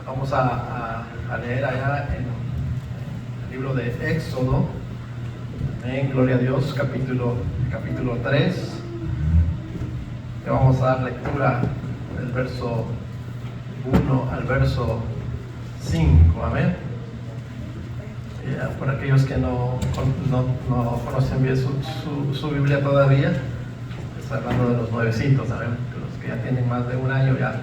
Vamos a leer allá en el libro de Éxodo, amén, gloria a Dios, capítulo 3. Le vamos a dar lectura del verso 1 al verso 5, amén. Por aquellos que no conocen bien su Biblia todavía, está hablando de los nuevecitos, ¿saben? Los que ya tienen más de un año, ya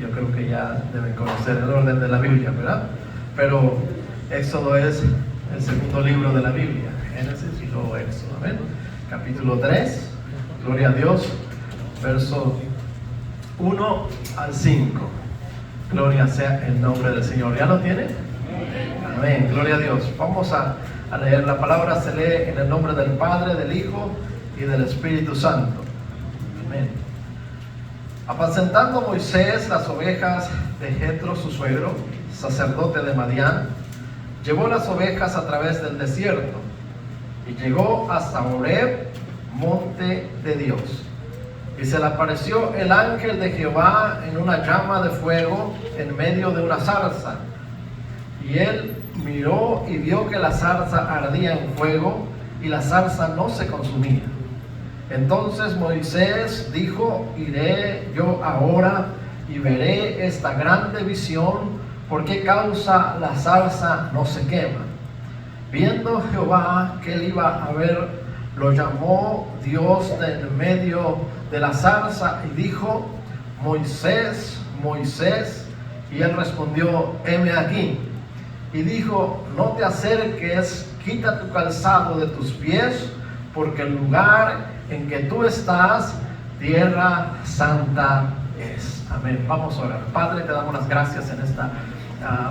yo creo que ya deben conocer el orden de la Biblia, ¿verdad? Pero Éxodo es el segundo libro de la Biblia, Génesis y luego Éxodo, amén. Capítulo 3, gloria a Dios, verso 1 al 5. Gloria sea el nombre del Señor. ¿Ya lo tiene? Amén, gloria a Dios. Vamos a leer. La palabra se lee en el nombre del Padre, del Hijo y del Espíritu Santo. Amén. Apacentando Moisés las ovejas de Jetro, su suegro, sacerdote de Madián, llevó las ovejas a través del desierto y llegó hasta Horeb, monte de Dios. Y se le apareció el ángel de Jehová en una llama de fuego en medio de una zarza. Y él miró y vio que la zarza ardía en fuego y la zarza no se consumía. Entonces Moisés dijo: iré yo ahora y veré esta grande visión, por qué causa la zarza no se quema. Viendo Jehová que él iba a ver, lo llamó Dios de en medio de la zarza y dijo: Moisés, Moisés. Y él respondió: heme aquí. Y dijo: no te acerques, quita tu calzado de tus pies, porque el lugar en que tú estás, tierra santa es. Amén. Vamos a orar. Padre, te damos las gracias en esta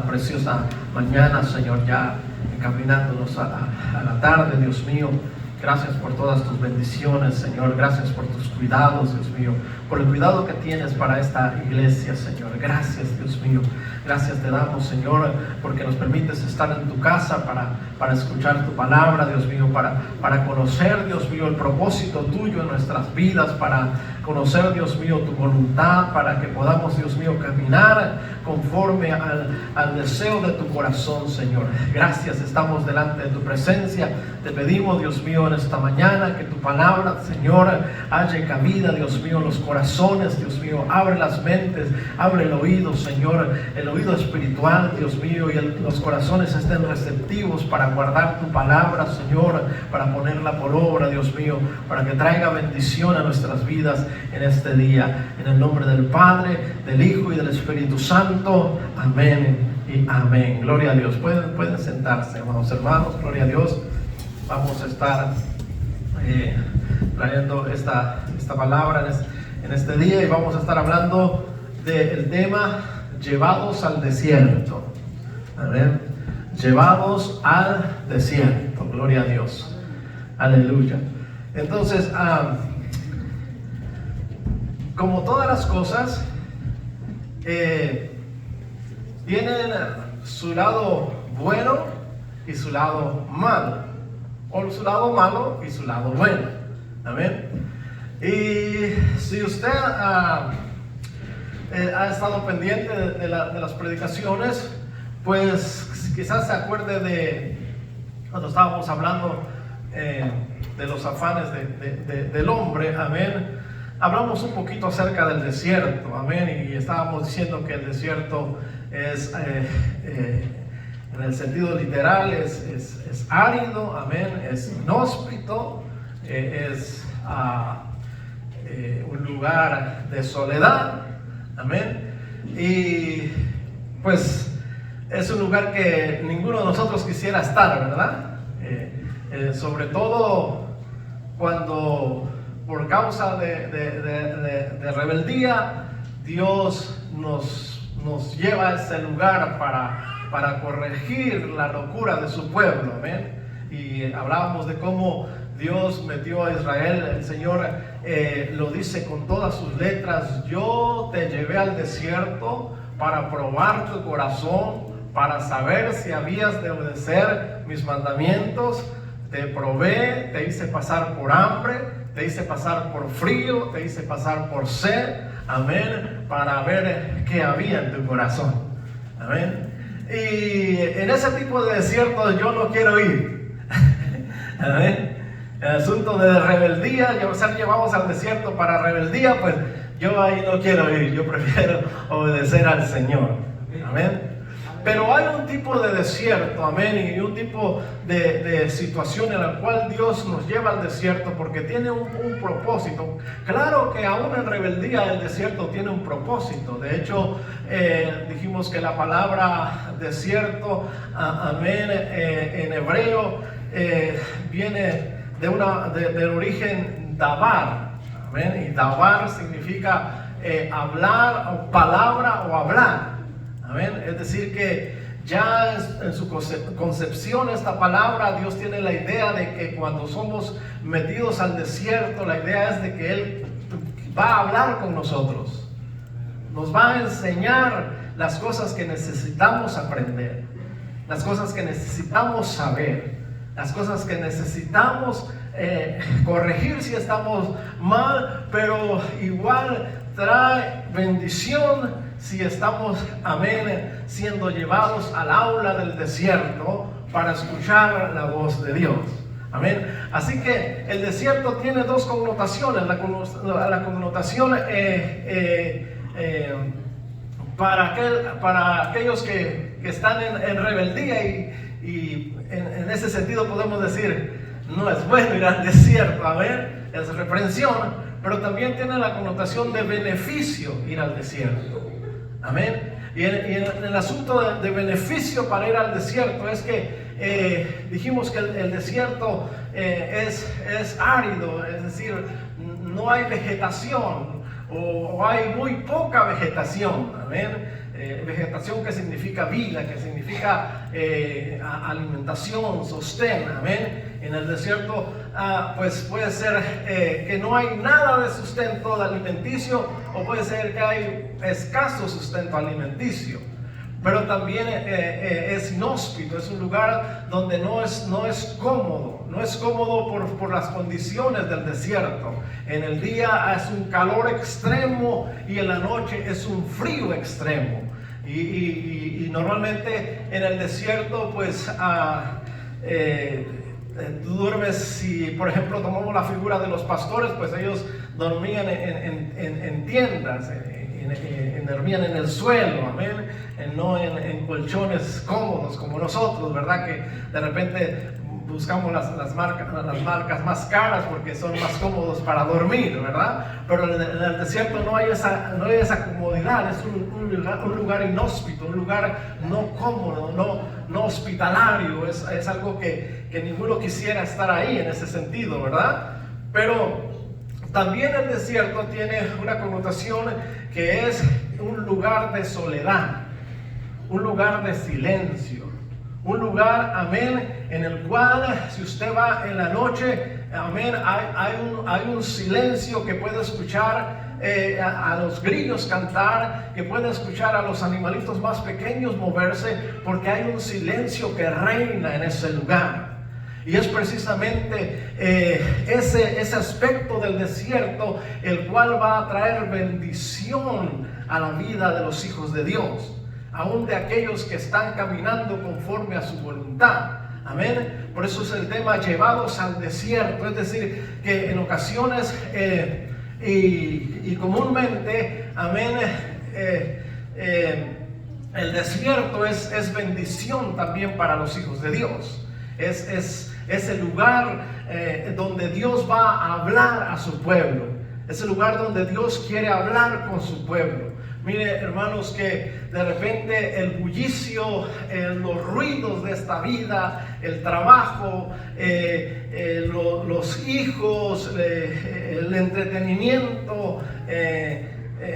preciosa mañana, Señor, ya encaminándonos a la tarde, Dios mío. Gracias por todas tus bendiciones, Señor. Gracias por tus cuidados, Dios mío. Por el cuidado que tienes para esta iglesia, Señor. Gracias, Dios mío. Gracias te damos, Señor, porque nos permites estar en tu casa para escuchar tu palabra, Dios mío. Para conocer, Dios mío, el propósito tuyo en nuestras vidas. Para conocer, Dios mío, tu voluntad. Para que podamos, Dios mío, caminar conforme al deseo de tu corazón, Señor. Gracias, estamos delante de tu presencia. Te pedimos, Dios mío, en esta mañana que tu palabra, Señor, haya cabida, Dios mío, en los corazones, Dios mío. Abre las mentes, abre el oído, Señor, el oído espiritual, Dios mío, y los corazones estén receptivos para guardar tu palabra, Señor, para ponerla por obra, Dios mío, para que traiga bendición a nuestras vidas en este día. En el nombre del Padre, del Hijo y del Espíritu Santo. Amén y amén. Gloria a Dios. Pueden sentarse, hermanos, gloria a Dios. Vamos a estar trayendo esta palabra en este día, y vamos a estar hablando del tema llevados al desierto. Amén. Llevados al desierto. Gloria a Dios. Aleluya. Entonces, como todas las cosas, tienen su lado bueno y su lado malo, o su lado malo y su lado bueno. Amén. Y si usted ha estado pendiente de las predicaciones, pues quizás se acuerde de cuando estábamos hablando de los afanes del hombre. Amén. Hablamos un poquito acerca del desierto. Amén. Y estábamos diciendo que el desierto es en el sentido literal es árido, amén, es inhóspito, es un lugar de soledad, amén, y pues es un lugar que ninguno de nosotros quisiera estar, ¿verdad? Sobre todo cuando por causa de rebeldía Dios nos lleva a ese lugar para corregir la locura de su pueblo, amén. Y hablábamos de cómo Dios metió a Israel. El Señor lo dice con todas sus letras: yo te llevé al desierto para probar tu corazón, para saber si habías de obedecer mis mandamientos. Te probé, te hice pasar por hambre, te hice pasar por frío, te hice pasar por sed, amén, para ver qué había en tu corazón. Amén. Y en ese tipo de desierto yo no quiero ir. Amén. El asunto de rebeldía, ser llevados al desierto para rebeldía, pues yo ahí no quiero ir. Yo prefiero obedecer al Señor. Amén. Pero hay un tipo de desierto, amén, y un tipo de situación en la cual Dios nos lleva al desierto porque tiene un propósito. Claro que aún en rebeldía el desierto tiene un propósito. De hecho, dijimos que la palabra desierto, amén, en hebreo viene del origen dabar, amén, y dabar significa hablar, o palabra o hablar. Amén. Es decir que ya en su concepción esta palabra, Dios tiene la idea de que cuando somos metidos al desierto, la idea es de que Él va a hablar con nosotros, nos va a enseñar las cosas que necesitamos aprender, las cosas que necesitamos saber, las cosas que necesitamos corregir si estamos mal, pero igual trae bendición si estamos, amén, siendo llevados al aula del desierto para escuchar la voz de Dios. Amén. Así que el desierto tiene dos connotaciones. La connotación para aquellos que están en rebeldía y en ese sentido podemos decir, no es bueno ir al desierto, amén, es reprensión, pero también tiene la connotación de beneficio ir al desierto. Amén. Y en el asunto de beneficio para ir al desierto es que dijimos que el desierto es árido, es decir, no hay vegetación o hay muy poca vegetación. Amén. Vegetación que significa vida, que significa alimentación, sostén. Amén. En el desierto pues puede ser que no hay nada de sustento alimenticio, o puede ser que hay escaso sustento alimenticio, pero también es inhóspito, es un lugar donde no es cómodo por las condiciones del desierto. En el día es un calor extremo y en la noche es un frío extremo, y normalmente en el desierto pues tú duermes. Si por ejemplo tomamos la figura de los pastores, pues ellos dormían en tiendas, dormían en el suelo, amén, no en colchones cómodos como nosotros, ¿verdad? Que de repente buscamos las marcas más caras porque son más cómodos para dormir, ¿verdad? Pero en el desierto no hay esa comodidad, es un lugar inhóspito, un lugar no cómodo, no hospitalario, es algo que ninguno quisiera estar ahí en ese sentido, ¿verdad? Pero también el desierto tiene una connotación que es un lugar de soledad, un lugar de silencio, un lugar, amén, en el cual si usted va en la noche, amén, hay un silencio que puede escuchar a los grillos cantar, que puede escuchar a los animalitos más pequeños moverse, porque hay un silencio que reina en ese lugar. Y es precisamente ese aspecto del desierto el cual va a traer bendición a la vida de los hijos de Dios, aún de aquellos que están caminando conforme a su voluntad. Amén. Por eso es el tema llevados al desierto. Es decir, que en ocasiones y comúnmente, amén, el desierto es bendición también para los hijos de Dios. Es el lugar donde Dios va a hablar a su pueblo. Es el lugar donde Dios quiere hablar con su pueblo. Mire, hermanos, que de repente el bullicio, los ruidos de esta vida, el trabajo, los hijos, el entretenimiento,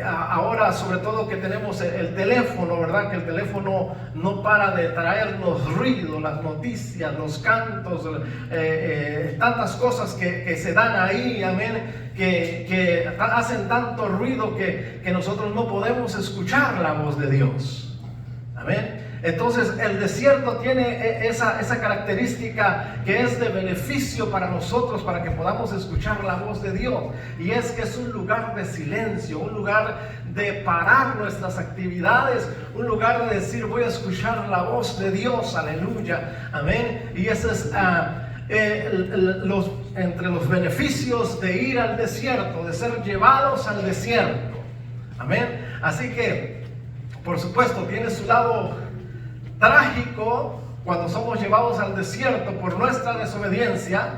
ahora sobre todo que tenemos el teléfono, ¿verdad? Que el teléfono no para de traernos ruido, las noticias, los cantos, tantas cosas que se dan ahí, amén, que hacen tanto ruido que nosotros no podemos escuchar la voz de Dios. Amén. Entonces el desierto tiene esa característica que es de beneficio para nosotros, para que podamos escuchar la voz de Dios. Y es que es un lugar de silencio, un lugar de parar nuestras actividades, un lugar de decir voy a escuchar la voz de Dios, aleluya, amén. Y ese es entre los beneficios de ir al desierto, de ser llevados al desierto, amén. Así que por supuesto tiene su lado trágico cuando somos llevados al desierto por nuestra desobediencia,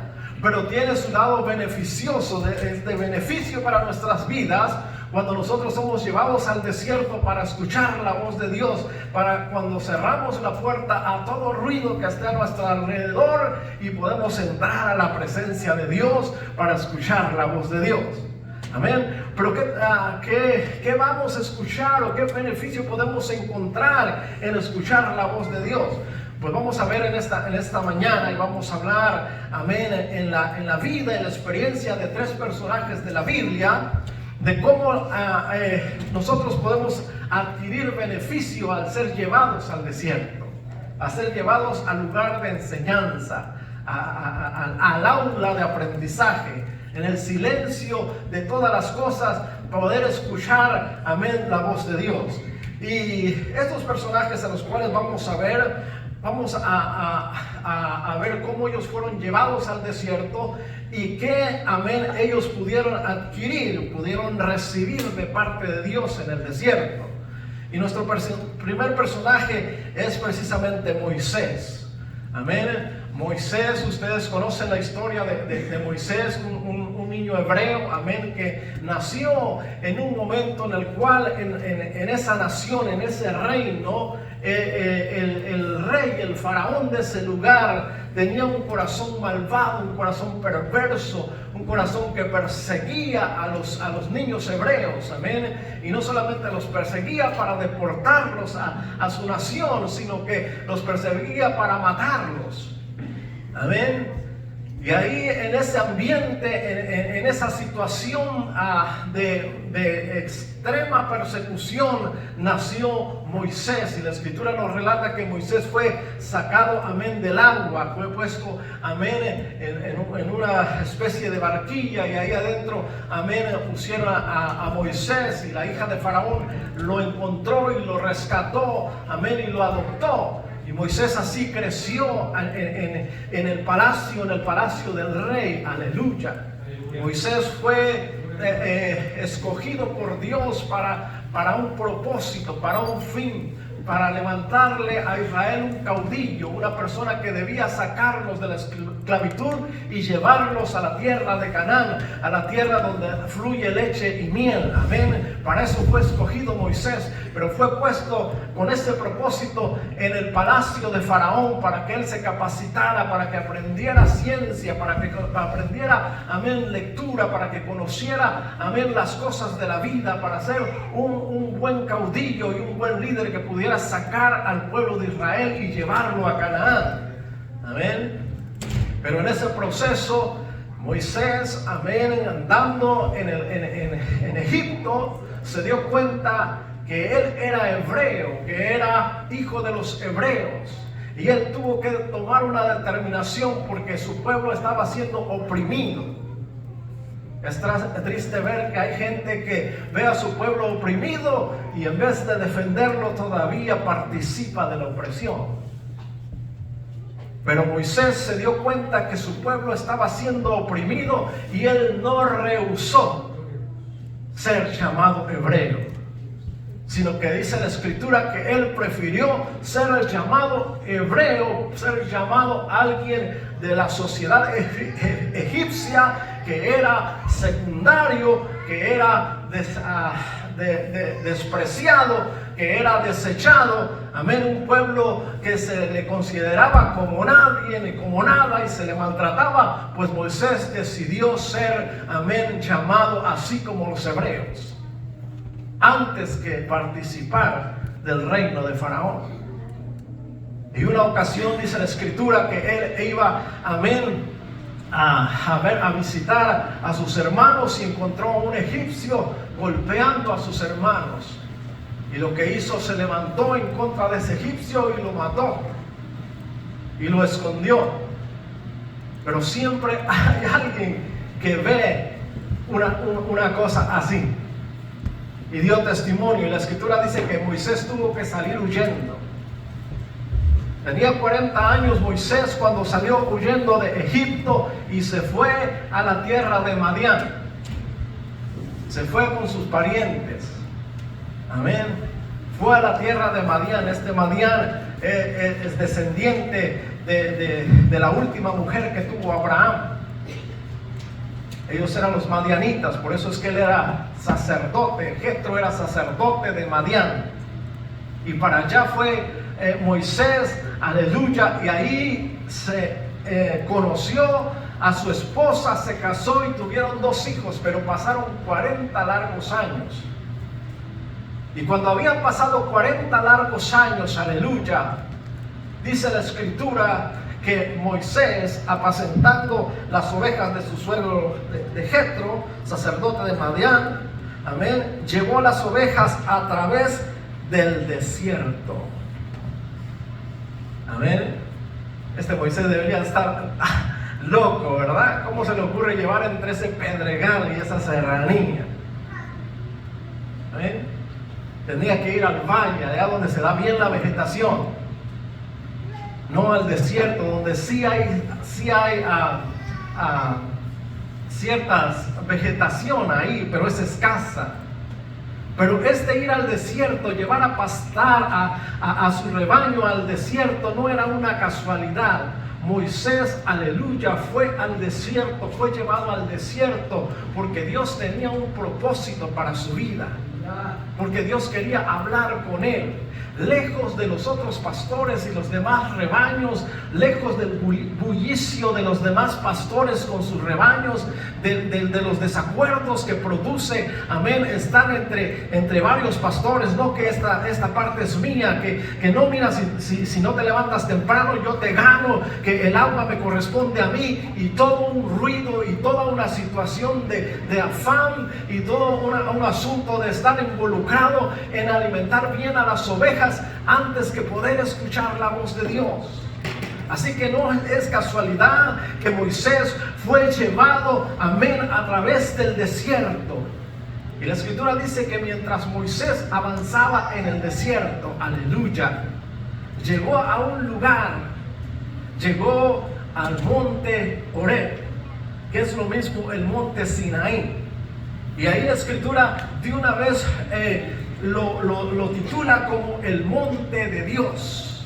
pero tiene su lado beneficioso, de beneficio para nuestras vidas, cuando nosotros somos llevados al desierto para escuchar la voz de Dios, para cuando cerramos la puerta a todo ruido que esté a nuestro alrededor y podemos entrar a la presencia de Dios para escuchar la voz de Dios. Amén. Pero ¿qué vamos a escuchar o qué beneficio podemos encontrar en escuchar la voz de Dios? Pues vamos a ver en esta mañana y vamos a hablar, amén, en la vida, en la experiencia de 3 personajes de la Biblia, de cómo nosotros podemos adquirir beneficio al ser llevados al desierto, a ser llevados al lugar de enseñanza, al aula de aprendizaje, en el silencio de todas las cosas, poder escuchar, amén, la voz de Dios. Y estos personajes a los cuales vamos a ver, vamos a ver cómo ellos fueron llevados al desierto y qué, amén, ellos pudieron adquirir, pudieron recibir de parte de Dios en el desierto. Y nuestro primer personaje es precisamente Moisés, amén. Moisés, ustedes conocen la historia de Moisés, un niño hebreo, amén, que nació en un momento en el cual en esa nación, en ese reino, el rey, el faraón de ese lugar tenía un corazón malvado, un corazón perverso, un corazón que perseguía a los niños hebreos, amén, y no solamente los perseguía para deportarlos a su nación, sino que los perseguía para matarlos. Amén. Y ahí en ese ambiente, en esa situación de extrema persecución, nació Moisés. Y la escritura nos relata que Moisés fue sacado, amén, del agua, fue puesto, amén, en una especie de barquilla, y ahí adentro, amén, pusieron a Moisés, y la hija de Faraón lo encontró y lo rescató, amén, y lo adoptó. Y Moisés así creció en el palacio del rey, aleluya. Moisés fue escogido por Dios para un propósito, para un fin, para levantarle a Israel un caudillo, una persona que debía sacarlos de la esclavitud y llevarlos a la tierra de Canaán, a la tierra donde fluye leche y miel, amén. Para eso fue escogido Moisés, pero fue puesto con ese propósito en el palacio de Faraón, para que él se capacitara, para que aprendiera ciencia, para que aprendiera, amén, lectura, para que conociera, amén, las cosas de la vida, para ser un buen caudillo y un buen líder que pudiera sacar al pueblo de Israel y llevarlo a Canaán, amén. Pero en ese proceso Moisés, amén, andando en Egipto, se dio cuenta que él era hebreo, que era hijo de los hebreos, y él tuvo que tomar una determinación porque su pueblo estaba siendo oprimido. Es triste ver que hay gente que ve a su pueblo oprimido y en vez de defenderlo todavía participa de la opresión. Pero Moisés se dio cuenta que su pueblo estaba siendo oprimido y él no rehusó ser llamado hebreo, sino que dice la escritura que él prefirió ser el llamado hebreo, ser llamado alguien de la sociedad egipcia, que era secundario, que era despreciado, que era desechado, amén, un pueblo que se le consideraba como nadie ni como nada y se le maltrataba. Pues Moisés decidió ser, amén, llamado así como los hebreos, antes que participar del reino de Faraón. Y una ocasión dice la escritura que él iba, amén, a visitar a sus hermanos y encontró a un egipcio golpeando a sus hermanos. Y lo que hizo, se levantó en contra de ese egipcio y lo mató. Y lo escondió. Pero siempre hay alguien que ve una cosa así y dio testimonio. Y la escritura dice que Moisés tuvo que salir huyendo. Tenía 40 años Moisés cuando salió huyendo de Egipto y se fue a la tierra de Madián. Se fue con sus parientes. Amén. Fue a la tierra de Madián. Este Madián es descendiente de la última mujer que tuvo Abraham. Ellos eran los madianitas, por eso es que él era sacerdote. Jetro era sacerdote de Madián. Y para allá fue Moisés, aleluya, y ahí se conoció a su esposa, se casó y tuvieron 2 hijos, pero pasaron 40 largos años. Y cuando habían pasado 40 largos años, aleluya, dice la escritura que Moisés, apacentando las ovejas de su suegro de Jetro, sacerdote de Madián, amén, llevó las ovejas a través del desierto. Amén. Este Moisés debería estar loco, ¿verdad? ¿Cómo se le ocurre llevar entre ese pedregal y esa serranía? Amén. Tenía que ir al valle, allá donde se da bien la vegetación, no al desierto, donde sí hay ciertas vegetación ahí, pero es escasa. Pero ir al desierto, llevar a pastar a su rebaño al desierto, no era una casualidad. Moisés, aleluya, fue al desierto, fue llevado al desierto porque Dios tenía un propósito para su vida. Porque Dios quería hablar con él, lejos de los otros pastores y los demás rebaños, lejos del bullicio de los demás pastores con sus rebaños, de los desacuerdos que produce, amén, estar entre varios pastores. No, que esta parte es mía, que no, mira, si no te levantas temprano yo te gano, que el agua me corresponde a mí, y todo un ruido y toda una situación de afán y todo un asunto de estar involucrado en alimentar bien a las ovejas antes que poder escuchar la voz de Dios. Así que no es casualidad que Moisés fue llevado, amén, a través del desierto. Y la escritura dice que mientras Moisés avanzaba en el desierto, aleluya, llegó a un lugar, llegó al monte Horeb, que es lo mismo el monte Sinaí. Y ahí la escritura de una vez lo titula como el monte de Dios.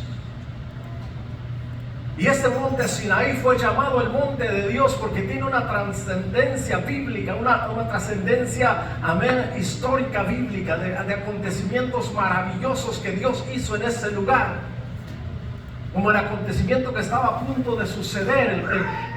Y este monte Sinaí fue llamado el monte de Dios porque tiene una trascendencia bíblica, una trascendencia, amén, histórica bíblica, de acontecimientos maravillosos que Dios hizo en ese lugar. Como el acontecimiento que estaba a punto de suceder,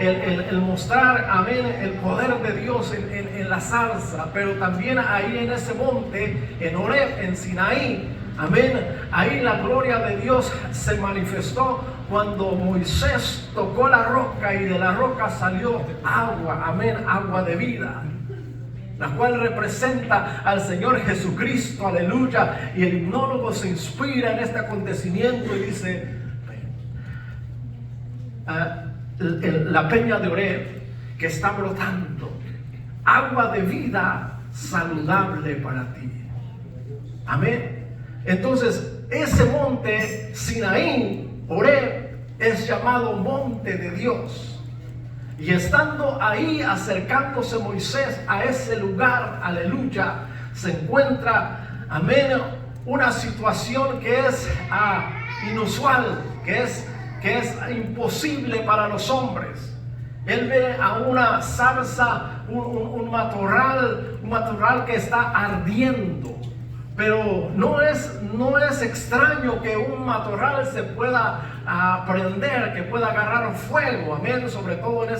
el mostrar, amén, el poder de Dios en la zarza, pero también ahí en ese monte, en Horeb, en Sinaí, amén, ahí la gloria de Dios se manifestó cuando Moisés tocó la roca y de la roca salió agua, amén, agua de vida, la cual representa al Señor Jesucristo, aleluya. Y el himnólogo se inspira en este acontecimiento y dice: la peña de Horeb que está brotando agua de vida saludable para ti. Amén. Entonces ese monte Sinaí, Horeb, es llamado monte de Dios. Y estando ahí, acercándose Moisés a ese lugar, aleluya, se encuentra, amén, una situación que es inusual, que es imposible para los hombres. Él ve a una zarza, un matorral que está ardiendo. Pero no es extraño que un matorral se pueda prender, que pueda agarrar fuego, amén, sobre todo en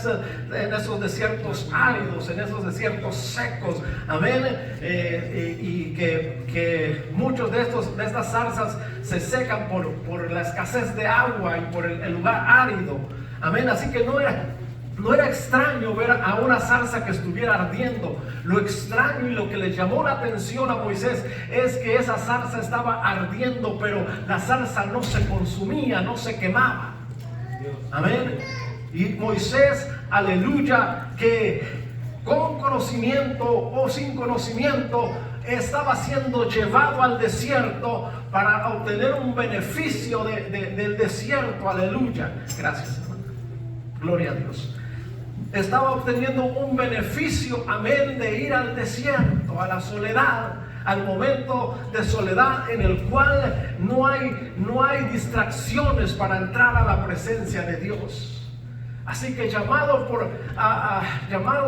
esos desiertos áridos, en esos desiertos secos, amén, y que muchos de estas zarzas se secan por la escasez de agua y por el lugar árido, amén. Así que no No era extraño ver a una zarza que estuviera ardiendo. Lo extraño y lo que le llamó la atención a Moisés es que esa zarza estaba ardiendo, pero la zarza no se consumía, no se quemaba. Amén. Y Moisés, aleluya, que con conocimiento o sin conocimiento estaba siendo llevado al desierto para obtener un beneficio del desierto. Aleluya. Gracias, hermano. Gloria a Dios. Estaba obteniendo un beneficio, amén, de ir al desierto, a la soledad, al momento de soledad en el cual no hay distracciones para entrar a la presencia de Dios. Así que llamado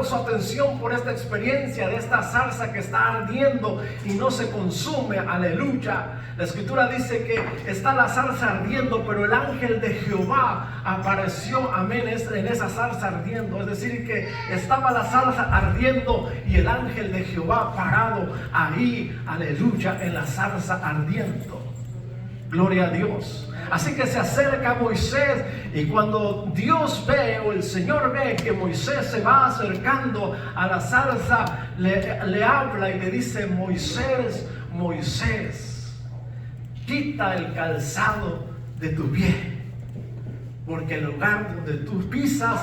su atención por esta experiencia de esta zarza que está ardiendo y no se consume, aleluya. La escritura dice que está la zarza ardiendo, pero el ángel de Jehová apareció, amén, en esa zarza ardiendo. Es decir, que estaba la zarza ardiendo y el ángel de Jehová parado ahí, aleluya, en la zarza ardiendo. Gloria a Dios. Así que se acerca a Moisés, y cuando Dios ve, o el Señor ve que Moisés se va acercando a la zarza, le habla y le dice: Moisés, Moisés, quita el calzado de tu pie, porque el lugar donde tú pisas,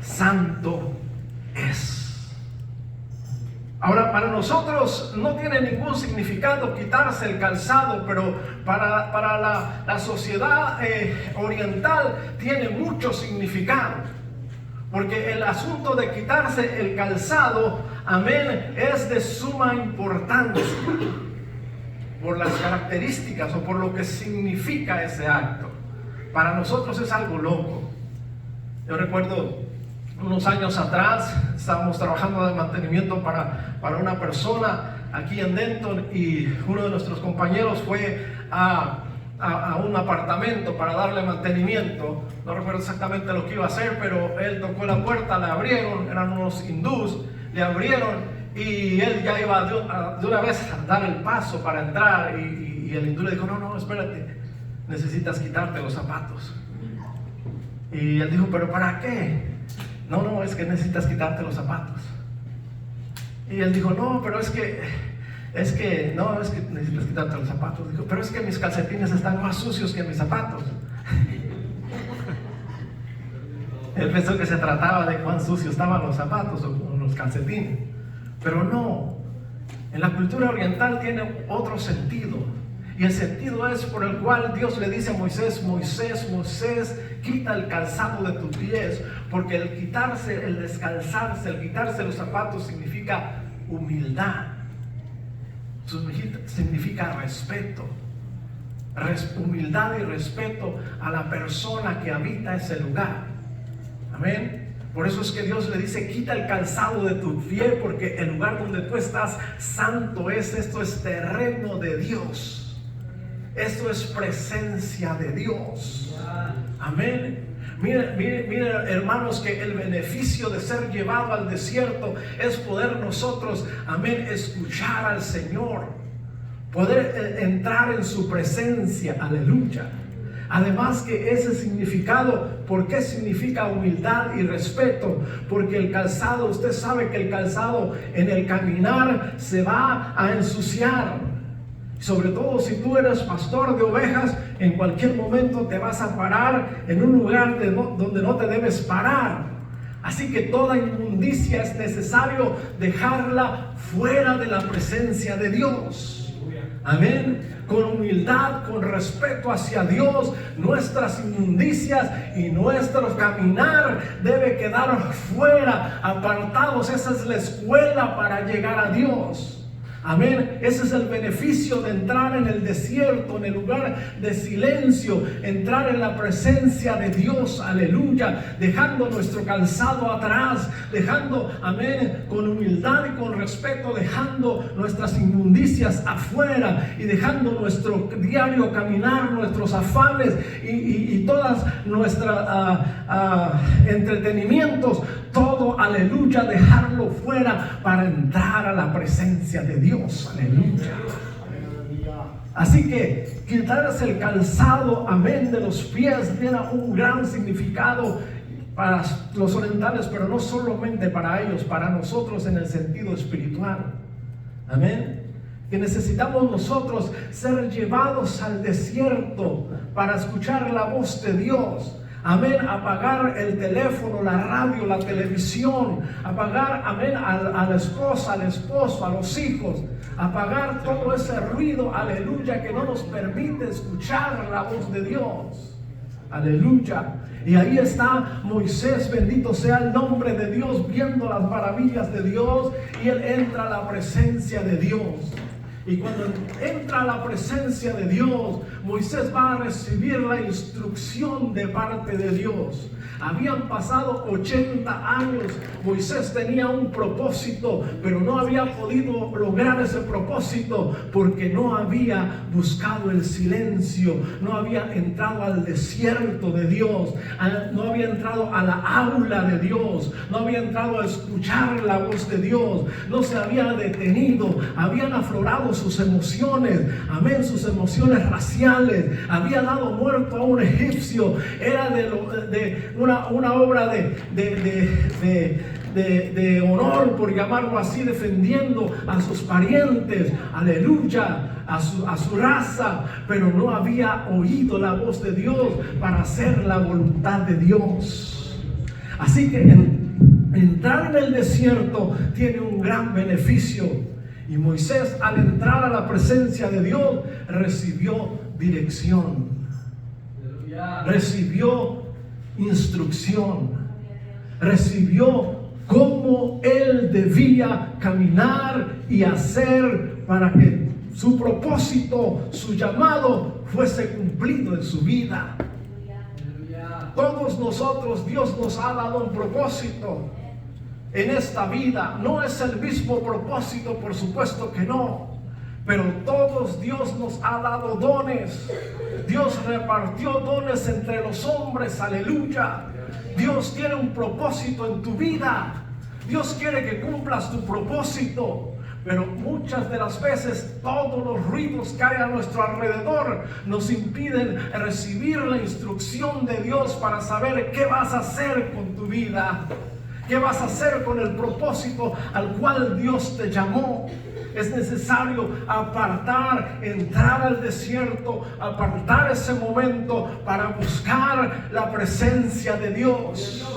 santo es. Ahora, para nosotros no tiene ningún significado quitarse el calzado, pero para la sociedad oriental tiene mucho significado. Porque el asunto de quitarse el calzado, amén, es de suma importancia por las características o por lo que significa ese acto. Para nosotros es algo loco. Yo recuerdo unos años atrás, estábamos trabajando de mantenimiento para una persona aquí en Denton, y uno de nuestros compañeros fue a un apartamento para darle mantenimiento. No recuerdo exactamente lo que iba a hacer, pero él tocó la puerta, le abrieron, eran unos hindús, le abrieron y él ya iba de una vez a dar el paso para entrar, y el hindú le dijo: no, espérate, necesitas quitarte los zapatos. Y él dijo: ¿pero para qué? No, es que necesitas quitarte los zapatos. Y él dijo: no, pero es que necesitas quitarte los zapatos. Dijo: pero es que mis calcetines están más sucios que mis zapatos. Él pensó que se trataba de cuán sucios estaban los zapatos o los calcetines. Pero no, en la cultura oriental tiene otro sentido. Y el sentido es por el cual Dios le dice a Moisés: Moisés, Moisés, quita el calzado de tus pies, porque el quitarse, el descalzarse, el quitarse los zapatos significa humildad, significa respeto, humildad y respeto a la persona que habita ese lugar. Amén. Por eso es que Dios le dice: quita el calzado de tu pie, porque el lugar donde tú estás santo es. Esto es terreno de Dios. Esto es presencia de Dios. Amén. Miren, hermanos, que el beneficio de ser llevado al desierto es poder nosotros, amén, escuchar al Señor, poder entrar en su presencia. Aleluya. Además que ese significado, ¿por qué significa humildad y respeto? Porque el calzado, usted sabe que el calzado en el caminar se va a ensuciar. Sobre todo si tú eres pastor de ovejas, en cualquier momento te vas a parar en un lugar donde no te debes parar. Así que toda inmundicia es necesario dejarla fuera de la presencia de Dios. Amén. Con humildad, con respeto hacia Dios, nuestras inmundicias y nuestro caminar debe quedar fuera, apartados. Esa es la escuela para llegar a Dios. Amén. Ese es el beneficio de entrar en el desierto, en el lugar de silencio, entrar en la presencia de Dios. Aleluya. Dejando nuestro calzado atrás, dejando, amén, con humildad y con respeto, dejando nuestras inmundicias afuera y dejando nuestro diario caminar, nuestros afanes y todas nuestros entretenimientos, todo, aleluya, dejarlo fuera para entrar a la presencia de Dios. Aleluya. Así que quitarse el calzado, amén, de los pies tiene un gran significado para los orientales, pero no solamente para ellos, para nosotros en el sentido espiritual. Amén. Que necesitamos nosotros ser llevados al desierto para escuchar la voz de Dios. Amén. Apagar el teléfono, la radio, la televisión. Apagar, amén, a la esposa, al esposo, a los hijos. Apagar todo ese ruido, aleluya, que no nos permite escuchar la voz de Dios. Aleluya. Y ahí está Moisés, bendito sea el nombre de Dios, viendo las maravillas de Dios. Y él entra a la presencia de Dios. Y cuando entra a la presencia de Dios, Moisés va a recibir la instrucción de parte de Dios. Habían pasado 80 años, Moisés tenía un propósito, pero no había podido lograr ese propósito porque no había buscado el silencio, no había entrado al desierto de Dios, no había entrado a la aula de Dios, no había entrado a escuchar la voz de Dios, no se había detenido, habían aflorado sus emociones, amén, sus emociones raciales, había dado muerto a un egipcio, era de una obra de honor, por llamarlo así, defendiendo a sus parientes, aleluya, a su raza, pero no había oído la voz de Dios para hacer la voluntad de Dios. Así que entrar en el desierto tiene un gran beneficio. Y Moisés, al entrar a la presencia de Dios, recibió dirección, recibió instrucción, recibió cómo él debía caminar y hacer para que su propósito, su llamado fuese cumplido en su vida. Todos nosotros, Dios nos ha dado un propósito en esta vida. No es el mismo propósito, por supuesto que no, pero todos Dios nos ha dado dones. Dios repartió dones entre los hombres, aleluya. Dios tiene un propósito en tu vida. Dios quiere que cumplas tu propósito, pero muchas de las veces todos los ruidos que hay a nuestro alrededor nos impiden recibir la instrucción de Dios para saber qué vas a hacer con tu vida. ¿Qué vas a hacer con el propósito al cual Dios te llamó? Es necesario apartar, entrar al desierto, apartar ese momento para buscar la presencia de Dios.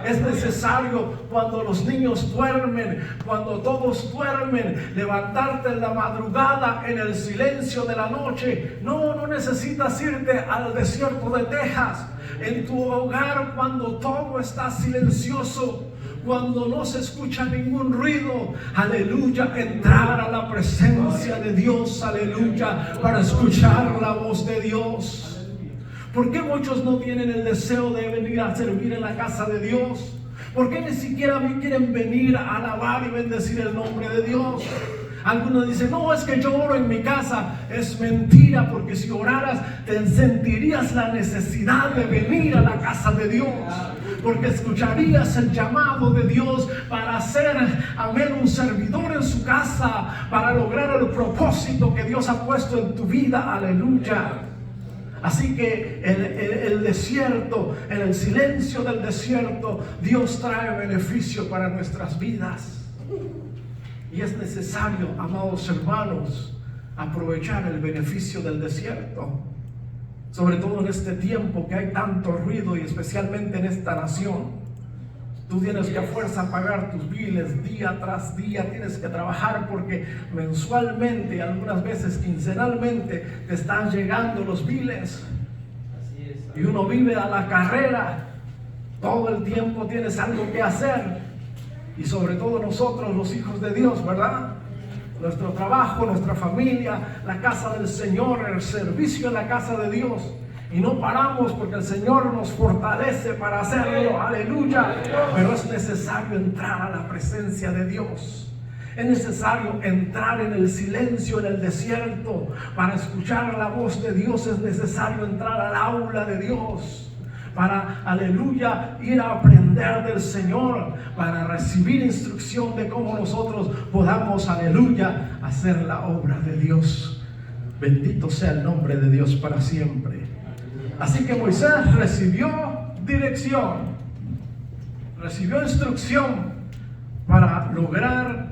Es necesario cuando los niños duermen, cuando todos duermen, levantarte en la madrugada en el silencio de la noche. No necesitas irte al desierto de Texas. En tu hogar, cuando todo está silencioso, cuando no se escucha ningún ruido, aleluya, entrar a la presencia de Dios, aleluya, para escuchar la voz de Dios. ¿Por qué muchos no tienen el deseo de venir a servir en la casa de Dios? ¿Por qué ni siquiera quieren venir a alabar y bendecir el nombre de Dios? Algunos dicen, no, es que yo oro en mi casa. Es mentira, porque si oraras te sentirías la necesidad de venir a la casa de Dios, porque escucharías el llamado de Dios para ser, amén, un servidor en su casa, para lograr el propósito que Dios ha puesto en tu vida, aleluya. Así que el desierto, en el silencio del desierto, Dios trae beneficio para nuestras vidas. Y es necesario, amados hermanos, aprovechar el beneficio del desierto. Sobre todo en este tiempo que hay tanto ruido, y especialmente en esta nación. Tú tienes que a fuerza pagar tus biles día tras día, tienes que trabajar porque mensualmente y algunas veces quincenalmente te están llegando los biles. Y uno vive a la carrera, todo el tiempo tienes algo que hacer. Y sobre todo nosotros, los hijos de Dios, ¿verdad? Nuestro trabajo, nuestra familia, la casa del Señor, el servicio en la casa de Dios. Y no paramos porque el Señor nos fortalece para hacerlo, aleluya. Pero es necesario entrar a la presencia de Dios. Es necesario entrar en el silencio, en el desierto, para escuchar la voz de Dios. Es necesario entrar al aula de Dios, para, aleluya, ir a aprender del Señor, para recibir instrucción de cómo nosotros podamos, aleluya, hacer la obra de Dios. Bendito sea el nombre de Dios para siempre. Así que Moisés recibió dirección, Recibió instrucción para lograr,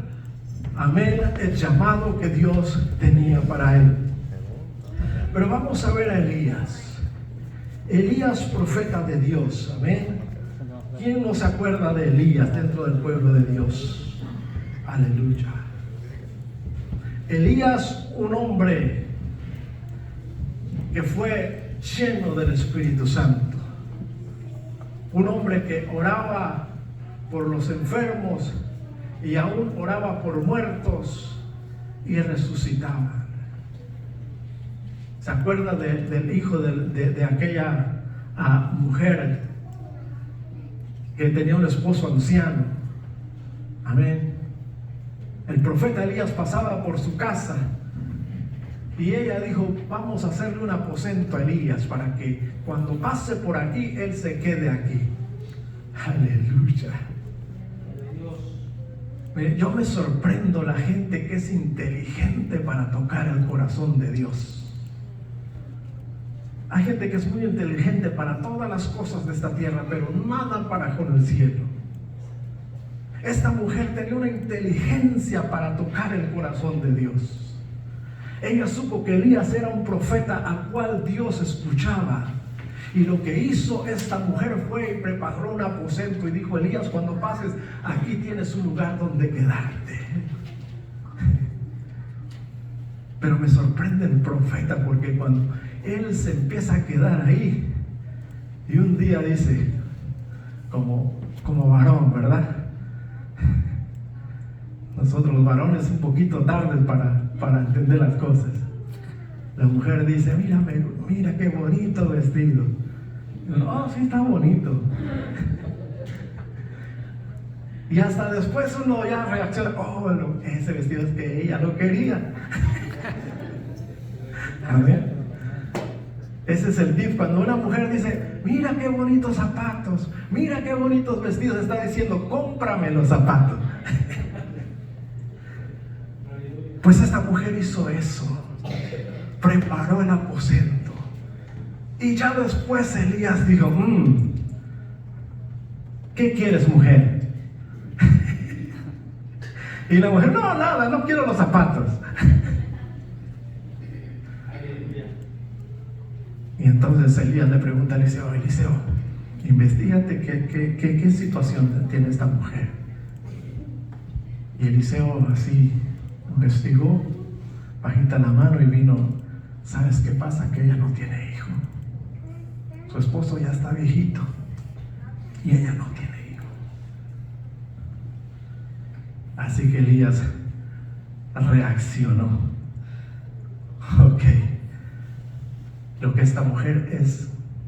amén, el llamado que Dios tenía para él. Pero vamos a ver a Elías. Elías, profeta de Dios, amén. ¿Quién no se acuerda de Elías dentro del pueblo de Dios? Aleluya. Elías, un hombre que fue lleno del Espíritu Santo. Un hombre que oraba por los enfermos y aún oraba por muertos y resucitaban. ¿Se acuerda del hijo de aquella mujer que tenía un esposo anciano? Amén. El profeta Elías pasaba por su casa y ella dijo: vamos a hacerle un aposento a Elías para que cuando pase por aquí, él se quede aquí. Aleluya. Mire, yo me sorprendo la gente que es inteligente para tocar el corazón de Dios. Hay gente que es muy inteligente para todas las cosas de esta tierra, pero nada para con el cielo. Esta mujer tenía una inteligencia para tocar el corazón de Dios. Ella supo que Elías era un profeta al cual Dios escuchaba. Y lo que hizo esta mujer fue y preparó un aposento y dijo: Elías, cuando pases aquí tienes un lugar donde quedarte. Pero me sorprende el profeta, porque cuando él se empieza a quedar ahí, y un día dice, como varón, ¿verdad? Nosotros los varones un poquito tarde para entender las cosas. La mujer dice: mira qué bonito vestido. Y uno: oh, sí, está bonito. Y hasta después uno ya reacciona: oh, ese vestido es que ella lo quería. Amén. Ese es el tip. Cuando una mujer dice: mira qué bonitos zapatos, mira qué bonitos vestidos, está diciendo: cómprame los zapatos. Pues esta mujer hizo eso, preparó el aposento. Y ya después Elías dijo: ¿qué quieres, mujer? Y la mujer: no, nada, no quiero los zapatos. Y entonces Elías le pregunta a Eliseo: Eliseo, investígate qué situación tiene esta mujer. Y Eliseo así investigó, bajita la mano y vino: ¿sabes qué pasa? Que ella no tiene hijo. Su esposo ya está viejito y ella no tiene hijo. Así que Elías reaccionó. Ok, lo que esta mujer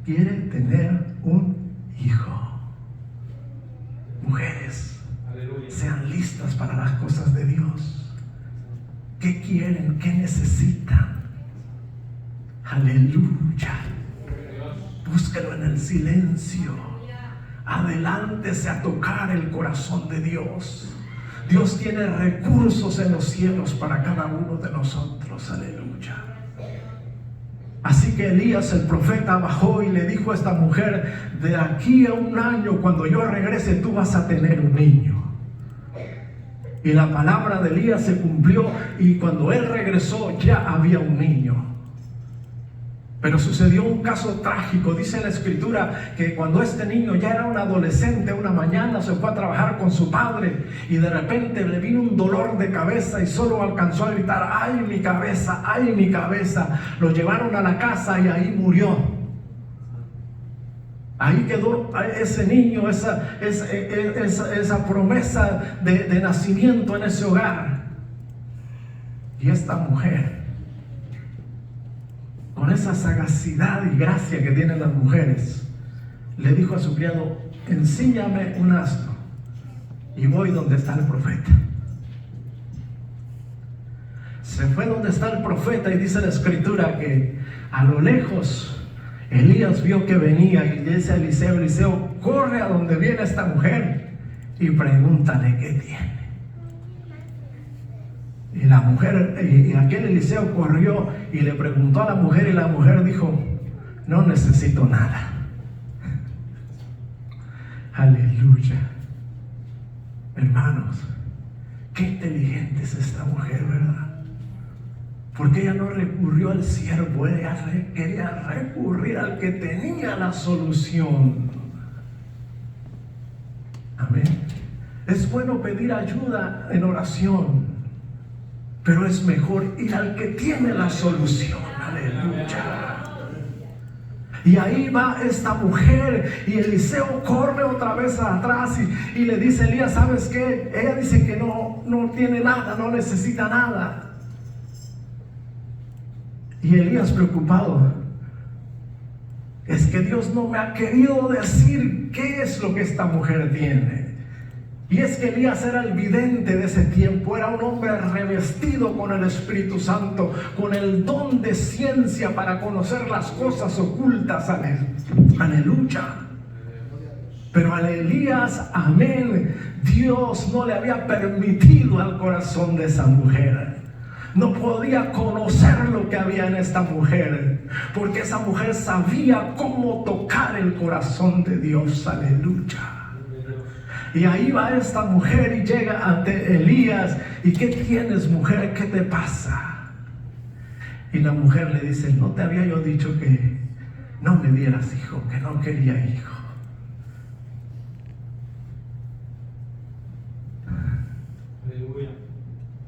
quiere tener un hijo. Mujeres, sean listas para las cosas de Dios. ¿Qué quieren? ¿Qué necesitan? Aleluya. Búsquelo en el silencio. Adelántese a tocar el corazón de Dios. Dios tiene recursos en los cielos para cada uno de nosotros. Aleluya. Así que Elías el profeta bajó y le dijo a esta mujer: de aquí a un año, cuando yo regrese, tú vas a tener un niño. Y la palabra de Elías se cumplió, y cuando él regresó ya había un niño. Pero sucedió un caso trágico. Dice la escritura que cuando este niño ya era un adolescente, una mañana se fue a trabajar con su padre y de repente le vino un dolor de cabeza y solo alcanzó a gritar: ¡ay, mi cabeza! ¡Ay, mi cabeza! Lo llevaron a la casa y ahí murió. Ahí quedó ese niño, esa promesa de nacimiento en ese hogar. Y esta mujer, con esa sagacidad y gracia que tienen las mujeres, le dijo a su criado: ensíñame un asno y voy donde está el profeta. Se fue donde está el profeta y dice la escritura que a lo lejos Elías vio que venía y dice a Eliseo: Eliseo, corre a donde viene esta mujer y pregúntale qué tiene. Y la mujer, y aquel Eliseo corrió y le preguntó a la mujer, y la mujer dijo: no necesito nada. Aleluya. Hermanos, qué inteligente es esta mujer, ¿verdad? Porque ella no recurrió al siervo, ella quería recurrir al que tenía la solución. Amén. Es bueno pedir ayuda en oración, pero es mejor ir al que tiene la solución. Aleluya. Y ahí va esta mujer y Eliseo corre otra vez atrás y le dice: Elías, ¿sabes qué? Ella dice que no tiene nada, no necesita nada. Y Elías, preocupado: es que Dios no me ha querido decir qué es lo que esta mujer tiene. Y es que Elías era el vidente de ese tiempo, era un hombre revestido con el Espíritu Santo, con el don de ciencia para conocer las cosas ocultas. Aleluya. Pero a Elías, amén, Dios no le había permitido al corazón de esa mujer. No podía conocer lo que había en esta mujer, porque esa mujer sabía cómo tocar el corazón de Dios. Aleluya. Y ahí va esta mujer y llega ante Elías. ¿Y qué tienes, mujer? ¿Qué te pasa? Y la mujer le dice: ¿no te había yo dicho que no me dieras hijo, que no quería hijo?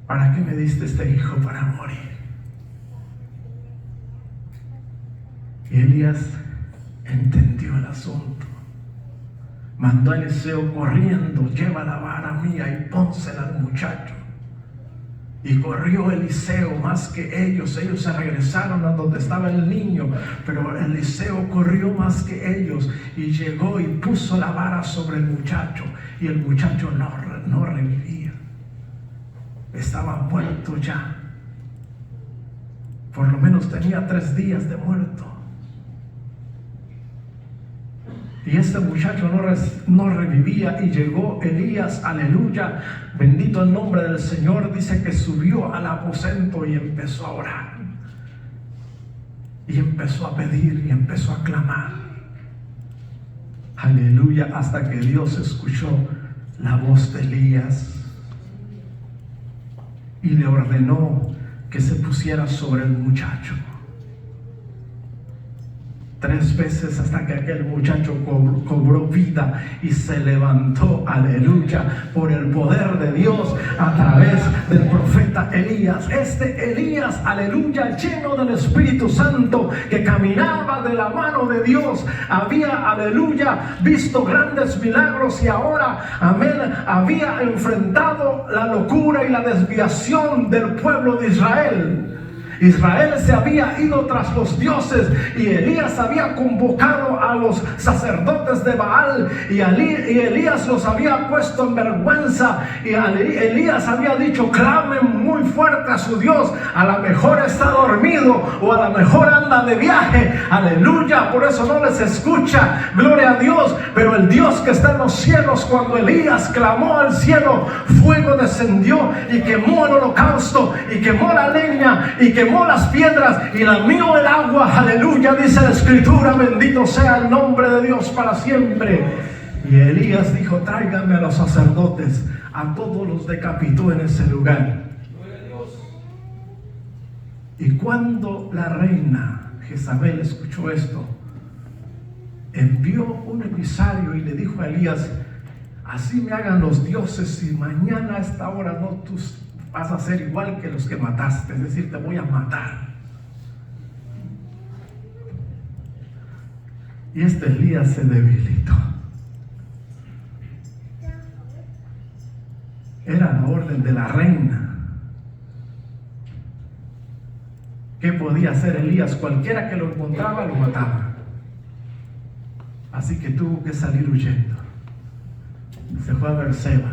¿Para qué me diste este hijo? Para morir. Y Elías entendió el asunto. Mandó a Eliseo corriendo: lleva la vara mía y pónsela al muchacho. Y corrió Eliseo más que ellos se regresaron a donde estaba el niño, pero Eliseo corrió más que ellos y llegó y puso la vara sobre el muchacho, y el muchacho no revivía, estaba muerto ya, por lo menos tenía 3 días de muerto. Y este muchacho no revivía. Y llegó Elías, aleluya, bendito el nombre del Señor. Dice que subió al aposento y empezó a orar, y empezó a pedir, y empezó a clamar, aleluya, hasta que Dios escuchó la voz de Elías y le ordenó que se pusiera sobre el muchacho 3 veces hasta que aquel muchacho cobró vida y se levantó, aleluya, por el poder de Dios a través del profeta Elías. Este Elías, aleluya, lleno del Espíritu Santo, que caminaba de la mano de Dios, había, aleluya, visto grandes milagros, y ahora, amén, había enfrentado la locura y la desviación del pueblo de Israel. Israel se había ido tras los dioses, y Elías había convocado a los sacerdotes de Baal, y Elías los había puesto en vergüenza, y Elías había dicho: clamen muy fuerte a su Dios, a lo mejor está dormido o a lo mejor anda de viaje, aleluya, por eso no les escucha, gloria a Dios. Pero el Dios que está en los cielos, cuando Elías clamó al cielo, fuego descendió y quemó el holocausto, y quemó la leña, y quemó las piedras, y lamió el agua, aleluya, dice la Escritura, bendito sea el nombre de Dios para siempre. Y Elías dijo: tráiganme a los sacerdotes. A todos los decapitó en ese lugar. Y cuando la reina Jezabel escuchó esto, envió un emisario y le dijo a Elías: así me hagan los dioses, y mañana a esta hora tú vas a ser igual que los que mataste, es decir, te voy a matar. Y este Elías se debilitó. Era la orden de la reina. ¿Qué podía hacer Elías? Cualquiera que lo encontraba lo mataba. Así que tuvo que salir huyendo. Se fue a Berseba,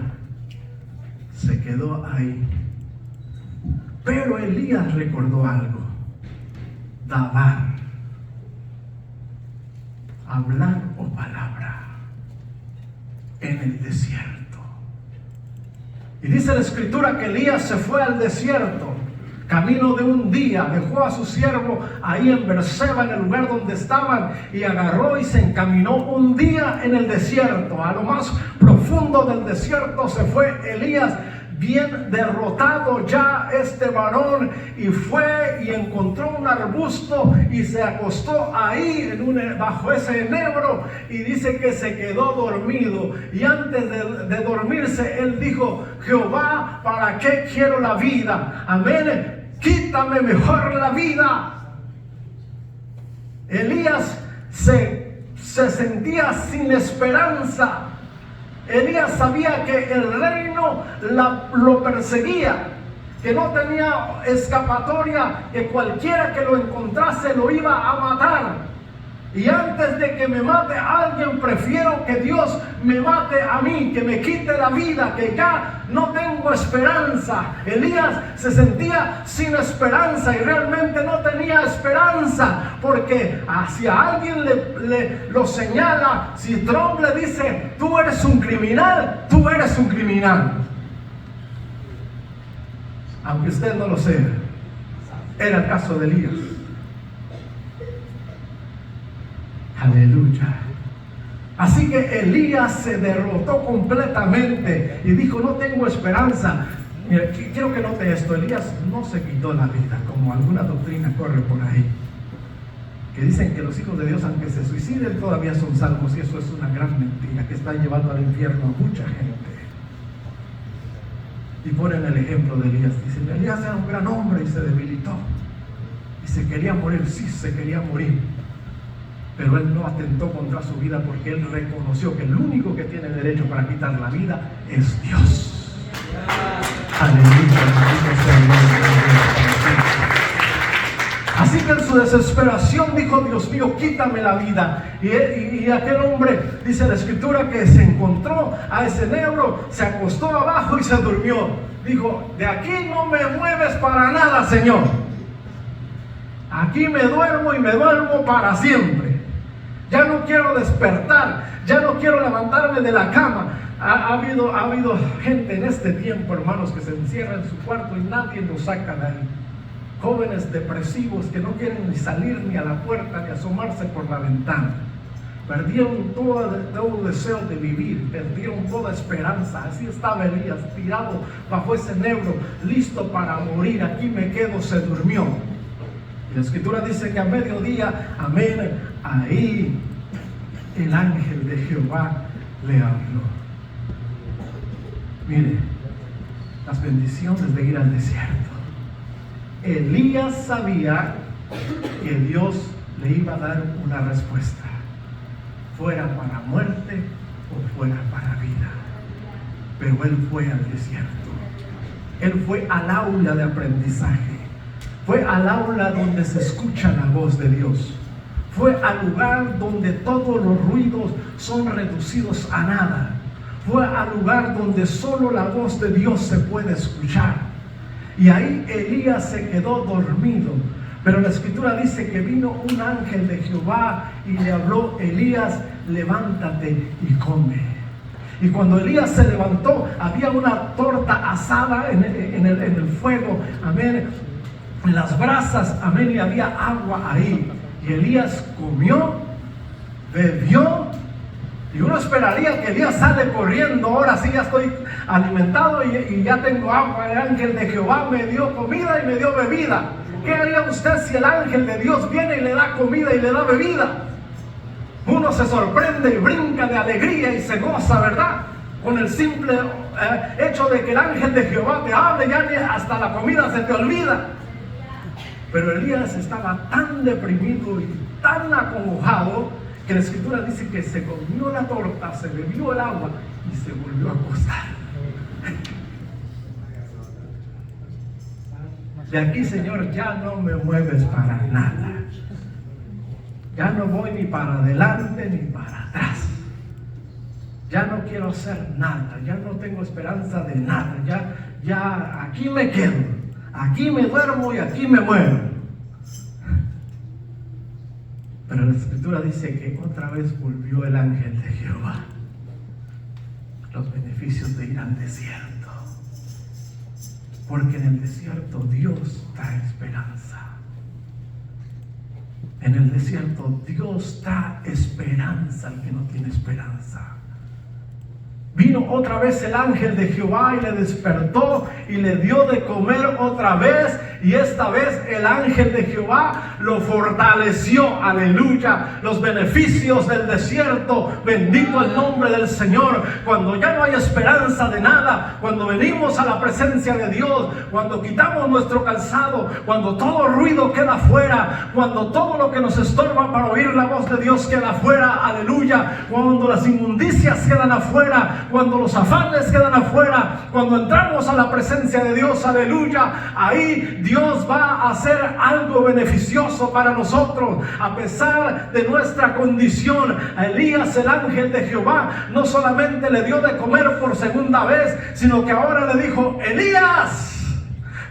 se quedó ahí. Pero Elías recordó algo: dabar, hablar o palabra en el desierto. Y dice la Escritura que Elías se fue al desierto, camino de un día, dejó a su siervo ahí en Berseba, en el lugar donde estaban, y agarró y se encaminó un día en el desierto. A lo más profundo del desierto se fue Elías, bien derrotado ya este varón, y fue y encontró un arbusto y se acostó ahí bajo ese enebro, y dice que se quedó dormido. Y antes de dormirse él dijo: Jehová, ¿para qué quiero la vida? Amén, quítame mejor la vida. Elías se sentía sin esperanza. Elías sabía que el reino lo perseguía, que no tenía escapatoria, que cualquiera que lo encontrase lo iba a matar. Y antes de que me mate alguien, prefiero que Dios me mate a mí, que me quite la vida, que ya no tengo esperanza. Elías se sentía sin esperanza y realmente no tenía esperanza, porque hacia alguien lo señala. Si Trump le dice: tú eres un criminal, tú eres un criminal. Aunque usted no lo sea, era el caso de Elías. Aleluya. Así que Elías se derrotó completamente y dijo: no tengo esperanza. Mira, quiero que note esto. Elías no se quitó la vida, como alguna doctrina corre por ahí, que dicen que los hijos de Dios, aunque se suiciden, todavía son salvos, y eso es una gran mentira que está llevando al infierno a mucha gente. Y ponen el ejemplo de Elías. Dicen: Elías era un gran hombre y se debilitó y se quería morir. Sí, se quería morir, pero él no atentó contra su vida, porque él reconoció que el único que tiene derecho para quitar la vida es Dios. Aleluya. Así que en su desesperación dijo: Dios mío, quítame la vida. Y aquel hombre, dice la escritura, que se encontró a ese enebro, se acostó abajo y se durmió. Dijo: de aquí no me mueves para nada, Señor. Aquí me duermo y me duermo para siempre. Ya no quiero despertar, ya no quiero levantarme de la cama. Ha habido gente en este tiempo, hermanos, que se encierra en su cuarto y nadie lo saca de ahí. Jóvenes depresivos que no quieren ni salir ni a la puerta ni asomarse por la ventana. Perdieron todo deseo de vivir, perdieron toda esperanza. Así estaba Elías, tirado bajo ese enebro, listo para morir. Aquí me quedo, se durmió. Y la escritura dice que a mediodía, amén, ahí el ángel de Jehová le habló. Mire, las bendiciones de ir al desierto. Elías sabía que Dios le iba a dar una respuesta, fuera para muerte o fuera para vida. Pero él fue al desierto. Él fue al aula de aprendizaje. Fue al aula donde se escucha la voz de Dios. Fue al lugar donde todos los ruidos son reducidos a nada. Fue al lugar donde solo la voz de Dios se puede escuchar. Y ahí Elías se quedó dormido. Pero la escritura dice que vino un ángel de Jehová y le habló: Elías, levántate y come. Y cuando Elías se levantó, había una torta asada en el fuego, amén, en las brasas, amén, y había agua ahí. Y Elías comió, bebió, y uno esperaría que Elías sale corriendo: ahora sí ya estoy alimentado y ya tengo agua. El ángel de Jehová me dio comida y me dio bebida. ¿Qué haría usted si el ángel de Dios viene y le da comida y le da bebida? Uno se sorprende y brinca de alegría y se goza, ¿verdad? Con el simple hecho de que el ángel de Jehová te hable, ya ni hasta la comida se te olvida. Pero Elías estaba tan deprimido y tan acongojado que la escritura dice que se comió la torta, se bebió el agua y se volvió a acostar. De aquí, Señor, ya no me mueves para nada. Ya no voy ni para adelante ni para atrás. Ya no quiero hacer nada. Ya no tengo esperanza de nada. Ya aquí me quedo. Aquí me duermo y aquí me muero. Pero la escritura dice que otra vez volvió el ángel de Jehová. Los beneficios de ir al desierto. Porque en el desierto Dios da esperanza. En el desierto Dios da esperanza al que no tiene esperanza. Vino otra vez el ángel de Jehová y le despertó y le dio de comer otra vez. Y esta vez el ángel de Jehová lo fortaleció. Aleluya. Los beneficios del desierto. Bendito el nombre del Señor. Cuando ya no hay esperanza de nada. Cuando venimos a la presencia de Dios. Cuando quitamos nuestro calzado. Cuando todo ruido queda fuera. Cuando todo lo que nos estorba para oír la voz de Dios queda fuera. Aleluya. Cuando las inmundicias quedan afuera. Cuando los afanes quedan afuera, cuando entramos a la presencia de Dios, aleluya, ahí Dios va a hacer algo beneficioso para nosotros. A pesar de nuestra condición, a Elías, el ángel de Jehová, no solamente le dio de comer por segunda vez, sino que ahora le dijo: Elías,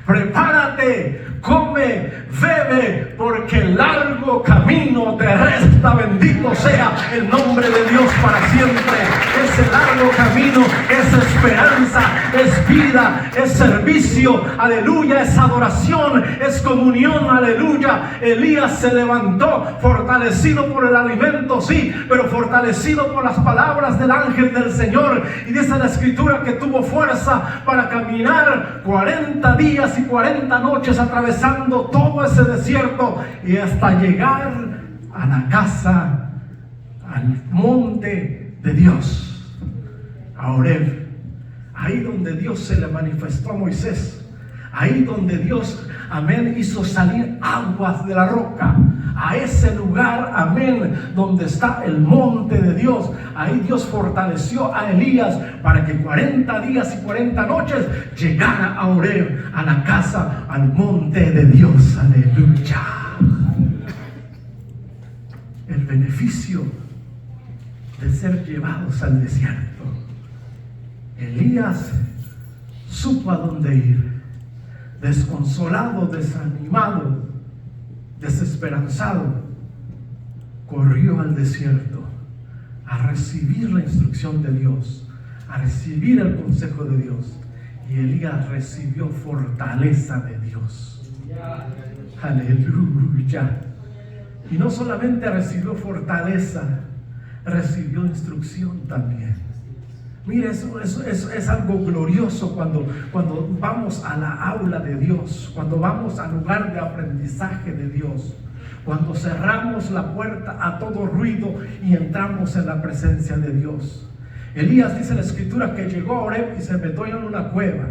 prepárate, come, bebe, porque el largo camino te resta. Bendito sea el nombre de Dios para siempre. Ese largo camino es esperanza, es vida, es servicio, aleluya, es adoración, es comunión, aleluya. Elías se levantó fortalecido por el alimento, sí, pero fortalecido por las palabras del ángel del Señor. Y dice la escritura que tuvo fuerza para caminar 40 días y 40 noches atravesando todo ese desierto y hasta llegar a la casa, al monte de Dios, a Horeb, ahí donde Dios se le manifestó a Moisés, ahí donde Dios, amén, hizo salir aguas de la roca, a ese lugar, amén, donde está el monte de Dios. Ahí Dios fortaleció a Elías para que 40 días y 40 noches llegara a Horeb, a la casa, al monte de Dios. Aleluya. El beneficio de ser llevados al desierto. Elías supo a dónde ir, desconsolado, desanimado, desesperanzado, corrió al desierto a recibir la instrucción de Dios, a recibir el consejo de Dios. Y Elías recibió fortaleza de Dios. Aleluya. Y no solamente recibió fortaleza, recibió instrucción también. Mira, eso es algo glorioso cuando vamos a la aula de Dios, cuando vamos al lugar de aprendizaje de Dios, cuando cerramos la puerta a todo ruido y entramos en la presencia de Dios. Elías, dice la escritura, que llegó a Horeb y se metió en una cueva.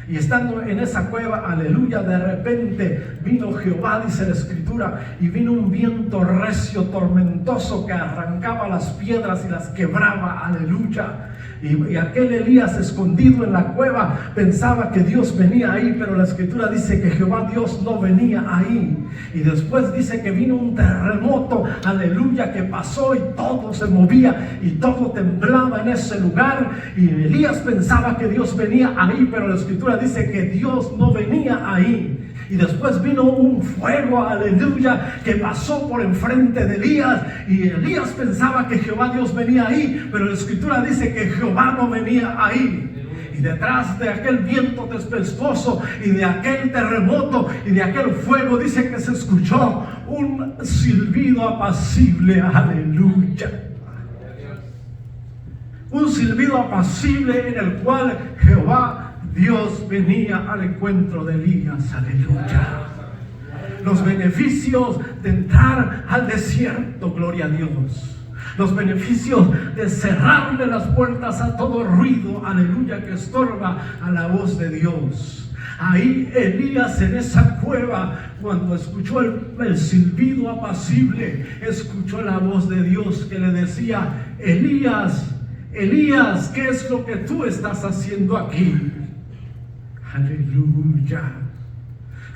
Y estando en esa cueva, aleluya, de repente vino Jehová, dice la escritura, y vino un viento recio, tormentoso, que arrancaba las piedras y las quebraba, aleluya. Y aquel Elías, escondido en la cueva, pensaba que Dios venía ahí, pero la escritura dice que Jehová Dios no venía ahí. Y después dice que vino un terremoto, aleluya, que pasó y todo se movía y todo temblaba en ese lugar. Y Elías pensaba que Dios venía ahí, pero la escritura dice que Dios no venía ahí. Y después vino un fuego, aleluya, que pasó por enfrente de Elías. Y Elías pensaba que Jehová Dios venía ahí, pero la escritura dice que Jehová no venía ahí. Y detrás de aquel viento tempestuoso y de aquel terremoto y de aquel fuego, dice que se escuchó un silbido apacible, aleluya. Un silbido apacible en el cual Jehová Dios venía al encuentro de Elías, aleluya. Los beneficios de entrar al desierto, gloria a Dios. Los beneficios de cerrarle las puertas a todo ruido, aleluya, que estorba a la voz de Dios. Ahí Elías, en esa cueva, cuando escuchó el silbido apacible, escuchó la voz de Dios que le decía: Elías, Elías, ¿qué es lo que tú estás haciendo aquí? Aleluya.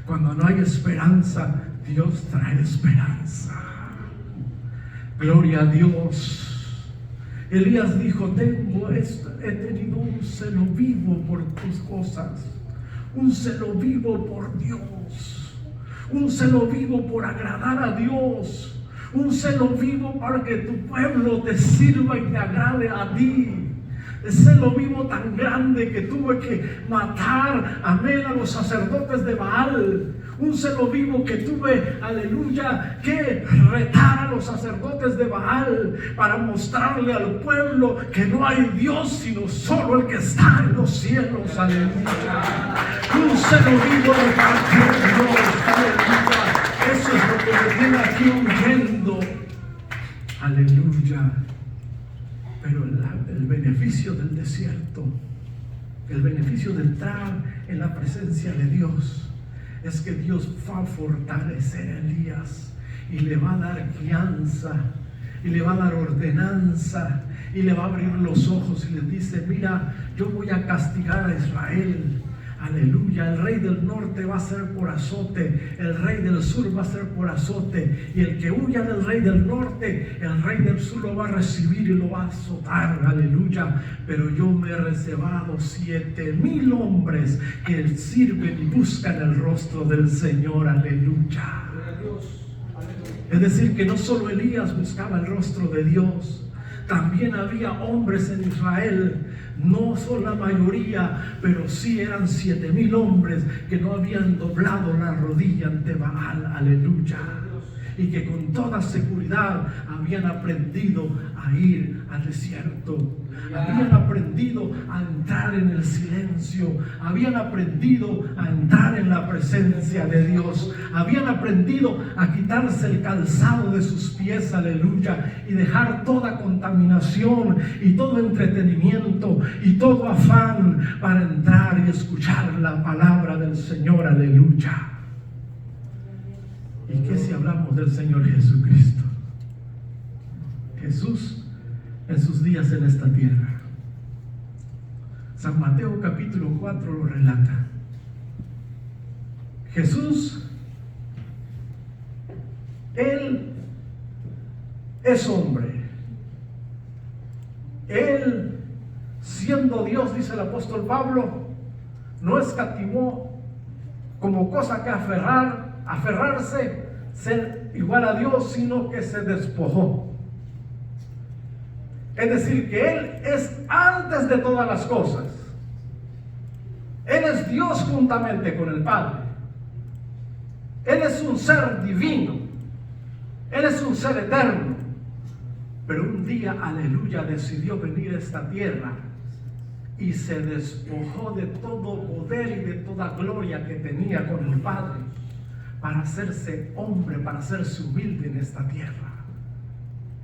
Cuando no hay esperanza, Dios trae esperanza. Gloria a Dios. Elías dijo: he tenido un celo vivo por tus cosas, un celo vivo por Dios, un celo vivo por agradar a Dios, un celo vivo para que tu pueblo te sirva y te agrade a ti. Ese lo vivo tan grande que tuve que matar, amén, a los sacerdotes de Baal. Un celo vivo que tuve, aleluya, que retar a los sacerdotes de Baal para mostrarle al pueblo que no hay Dios sino solo el que está en los cielos, aleluya. Un celo vivo de parte de Dios, aleluya. Eso es lo que me tiene aquí huyendo, aleluya. Pero el beneficio del desierto, el beneficio de entrar en la presencia de Dios, es que Dios va a fortalecer a Elías y le va a dar guianza y le va a dar ordenanza y le va a abrir los ojos y le dice: mira, yo voy a castigar a Israel, aleluya. El rey del norte va a ser por azote, el rey del sur va a ser por azote, y el que huya del rey del norte, el rey del sur lo va a recibir y lo va a azotar, aleluya. Pero yo me he reservado 7,000 hombres que sirven y buscan el rostro del Señor, aleluya. Es decir, que no solo Elías buscaba el rostro de Dios, también había hombres en Israel. No son la mayoría, pero sí eran 7,000 hombres que no habían doblado la rodilla ante Baal, aleluya. Y que con toda seguridad habían aprendido a ir al desierto. Habían aprendido a entrar en el silencio. Habían aprendido a entrar en la presencia de Dios. Habían aprendido a quitarse el calzado de sus pies, aleluya, y dejar toda contaminación y todo entretenimiento y todo afán para entrar y escuchar la palabra del Señor, aleluya. ¿Y qué si hablamos del Señor Jesucristo? Jesús en sus días en esta tierra. San Mateo capítulo 4 lo relata. Jesús, Él es hombre. Él, siendo Dios, dice el apóstol Pablo, no escatimó como cosa que aferrarse, ser igual a Dios, sino que se despojó. Es decir, que Él es antes de todas las cosas. Él es Dios juntamente con el Padre. Él es un ser divino. Él es un ser eterno. Pero un día, aleluya, decidió venir a esta tierra y se despojó de todo poder y de toda gloria que tenía con el Padre, para hacerse hombre, para hacerse humilde en esta tierra.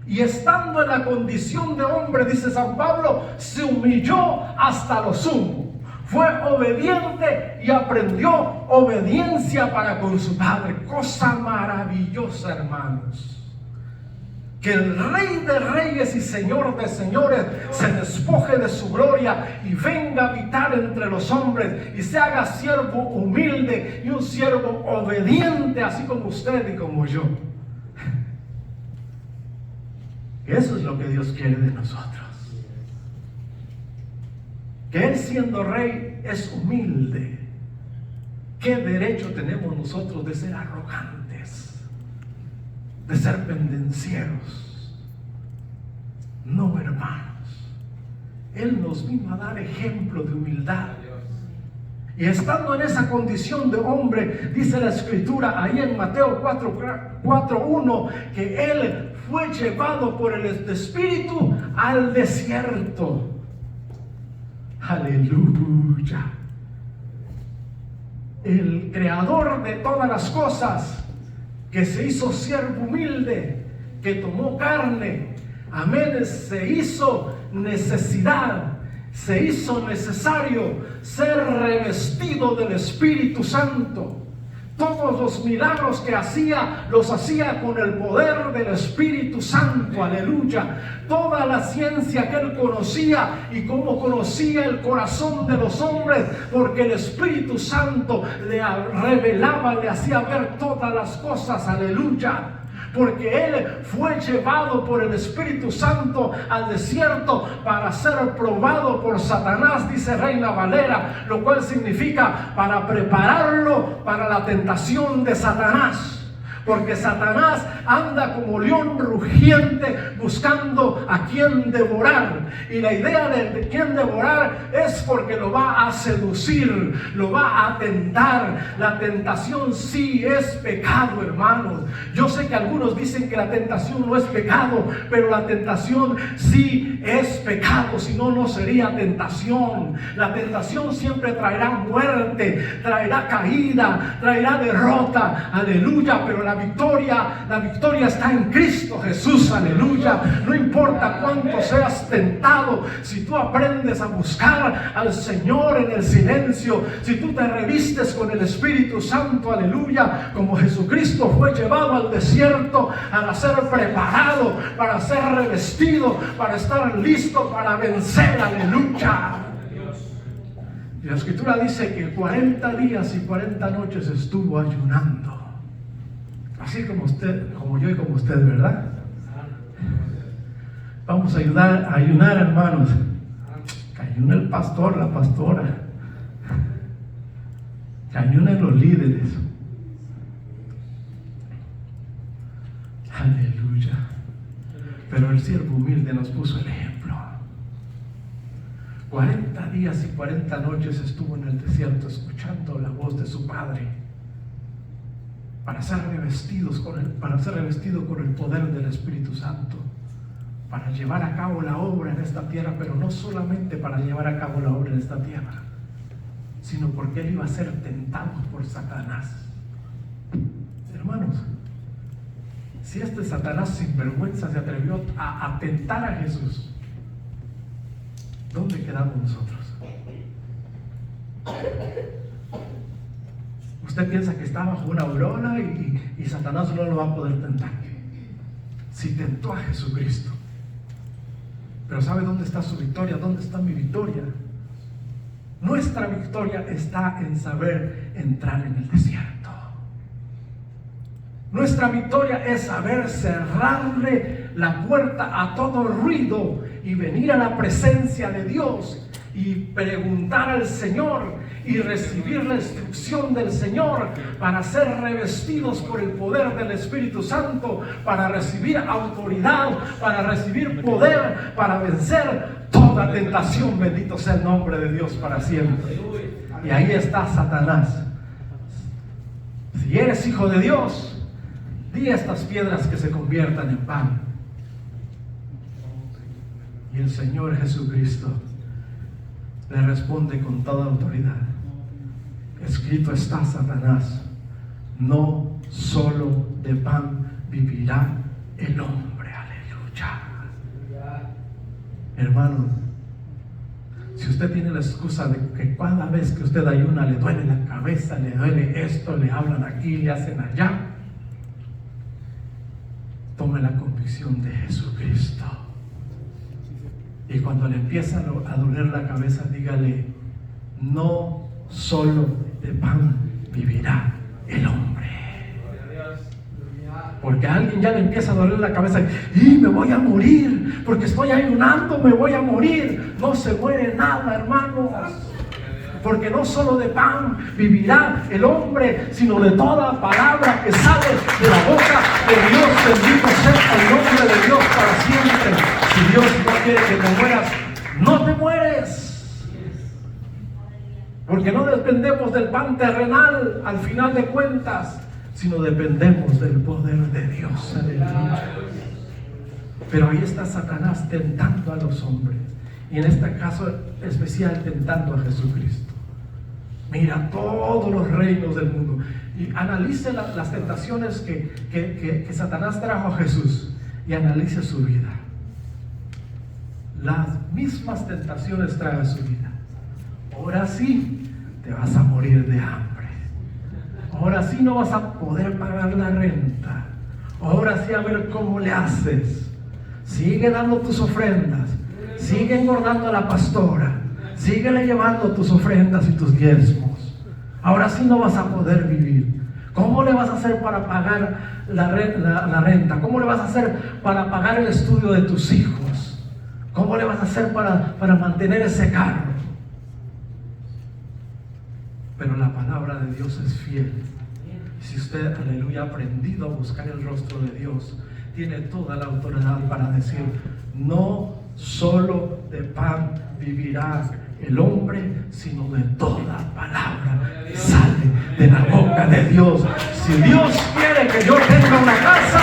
Y estando en la condición de hombre, dice San Pablo, se humilló hasta lo sumo. Fue obediente y aprendió obediencia para con su Padre. Cosa maravillosa, hermanos. Que el Rey de Reyes y Señor de Señores se despoje de su gloria y venga a habitar entre los hombres y se haga siervo humilde y un siervo obediente, así como usted y como yo. Eso es lo que Dios quiere de nosotros. Que Él, siendo Rey, es humilde. ¿Qué derecho tenemos nosotros de ser arrogantes, de ser pendencieros? No, hermanos. Él nos vino a dar ejemplo de humildad. Y estando en esa condición de hombre, dice la Escritura ahí en Mateo 4:1, que Él fue llevado por el Espíritu al desierto. Aleluya. El creador de todas las cosas, que se hizo siervo humilde, que tomó carne, amén, se hizo necesidad, se hizo necesario ser revestido del Espíritu Santo. Todos los milagros que hacía, los hacía con el poder del Espíritu Santo, aleluya. Toda la ciencia que Él conocía y cómo conocía el corazón de los hombres, porque el Espíritu Santo le revelaba, le hacía ver todas las cosas, aleluya. Porque Él fue llevado por el Espíritu Santo al desierto para ser probado por Satanás, dice Reina Valera, lo cual significa para prepararlo para la tentación de Satanás. porque Satanás anda como león rugiente buscando a quien devorar. Y la idea de quien devorar es porque lo va a seducir, lo va a tentar. La tentación sí es pecado, hermanos. Yo sé que algunos dicen que la tentación no es pecado, pero la tentación sí es pecado, si no, no sería tentación. La tentación siempre traerá muerte, traerá caída, traerá derrota, aleluya, pero la victoria está en Cristo Jesús, aleluya. No importa cuánto seas tentado, si tú aprendes a buscar al Señor en el silencio, si tú te revistes con el Espíritu Santo, aleluya, como Jesucristo fue llevado al desierto para ser preparado, para ser revestido, para estar listo para vencer, aleluya. Y la Escritura dice que 40 días y 40 noches estuvo ayunando, así como usted, como yo y como usted, ¿verdad? Vamos a ayunar, hermanos. Que ayune el pastor, la pastora, que ayunen los líderes. Aleluya. Pero el siervo humilde nos puso el ejemplo. 40 días y 40 noches estuvo en el desierto escuchando la voz de su Padre para ser revestido con el poder del Espíritu Santo, para llevar a cabo la obra en esta tierra, pero no solamente para llevar a cabo la obra en esta tierra, sino porque él iba a ser tentado por Satanás. Hermanos, si este Satanás sin vergüenza se atrevió a tentar a Jesús, ¿dónde quedamos nosotros? Usted piensa que está bajo una aurora y Satanás no lo va a poder tentar. Si tentó a Jesucristo, pero ¿sabe dónde está su victoria? ¿Dónde está mi victoria? Nuestra victoria está en saber entrar en el desierto. Nuestra victoria es saber cerrarle la puerta a todo ruido y venir a la presencia de Dios y preguntar al Señor y recibir la instrucción del Señor para ser revestidos por el poder del Espíritu Santo, para recibir autoridad, para recibir poder, para vencer toda tentación. Bendito sea el nombre de Dios para siempre. Y ahí está Satanás. Si eres hijo de Dios, di a estas piedras que se conviertan en pan. Y el Señor Jesucristo le responde con toda autoridad: escrito está, Satanás, no solo de pan vivirá el hombre. Aleluya. Hermano, si usted tiene la excusa de que cada vez que usted ayuna le duele la cabeza, le duele esto, le hablan aquí, le hacen allá, tome la convicción de Jesucristo. Y cuando le empieza a doler la cabeza, dígale: no solo de pan vivirá el hombre. Porque a alguien ya le empieza a doler la cabeza y me voy a morir, porque estoy ayunando, me voy a morir. No se muere nada, hermanos, porque no solo de pan vivirá el hombre, sino de toda palabra que sale de la boca de Dios. Bendito sea el nombre de Dios para siempre. Si Dios no quiere que te mueras, no te mueres, porque no dependemos del pan terrenal al final de cuentas, sino dependemos del poder de Dios. Aleluya. Pero ahí está Satanás tentando a los hombres, y en este caso especial tentando a Jesucristo. Mira todos los reinos del mundo y analice las tentaciones que Satanás trajo a Jesús, y analice su vida. Las mismas tentaciones trae a su vida. Ahora sí te vas a morir de hambre. Ahora sí no vas a poder pagar la renta. Ahora sí, a ver cómo le haces. Sigue dando tus ofrendas. Sigue engordando a la pastora. Síguele llevando tus ofrendas y tus diezmos. Ahora sí no vas a poder vivir. ¿Cómo le vas a hacer para pagar la renta? ¿Cómo le vas a hacer para pagar el estudio de tus hijos? ¿Cómo le vas a hacer para mantener ese carro? Pero la palabra de Dios es fiel. Si usted, aleluya, ha aprendido a buscar el rostro de Dios, tiene toda la autoridad para decir: no solo de pan vivirá el hombre, sino de toda palabra que sale de la boca de Dios. Si Dios quiere que yo tenga una casa,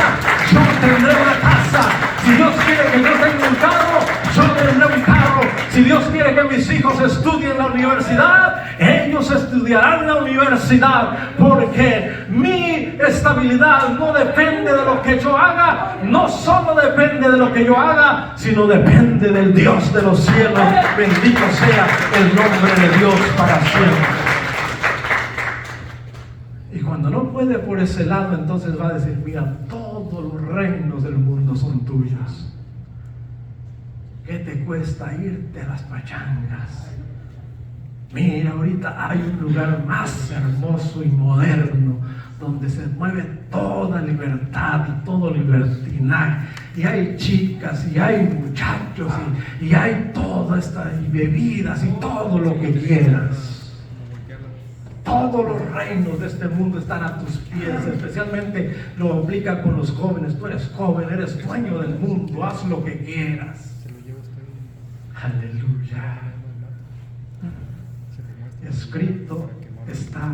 yo tendré una casa. Si Dios quiere que yo tenga un carro, yo tendré un carro. Si Dios quiere que mis hijos estudien en la universidad, ellos estudiarán en la universidad, porque mi estabilidad no depende de lo que yo haga, no solo depende de lo que yo haga, sino depende del Dios de los cielos. Bendito sea el nombre de Dios para siempre. Y cuando no puede por ese lado, entonces va a decir: mira, todos los reinos del mundo son tuyos. ¿Qué te cuesta irte a las pachangas? Mira, ahorita hay un lugar más hermoso y moderno donde se mueve toda libertad y todo libertinaje, y hay chicas y hay muchachos y hay toda esta, y bebidas y todo lo que quieras. Todos los reinos de este mundo están a tus pies. Especialmente lo aplica con los jóvenes. Tú eres joven, eres dueño del mundo, haz lo que quieras. Aleluya. Escrito está: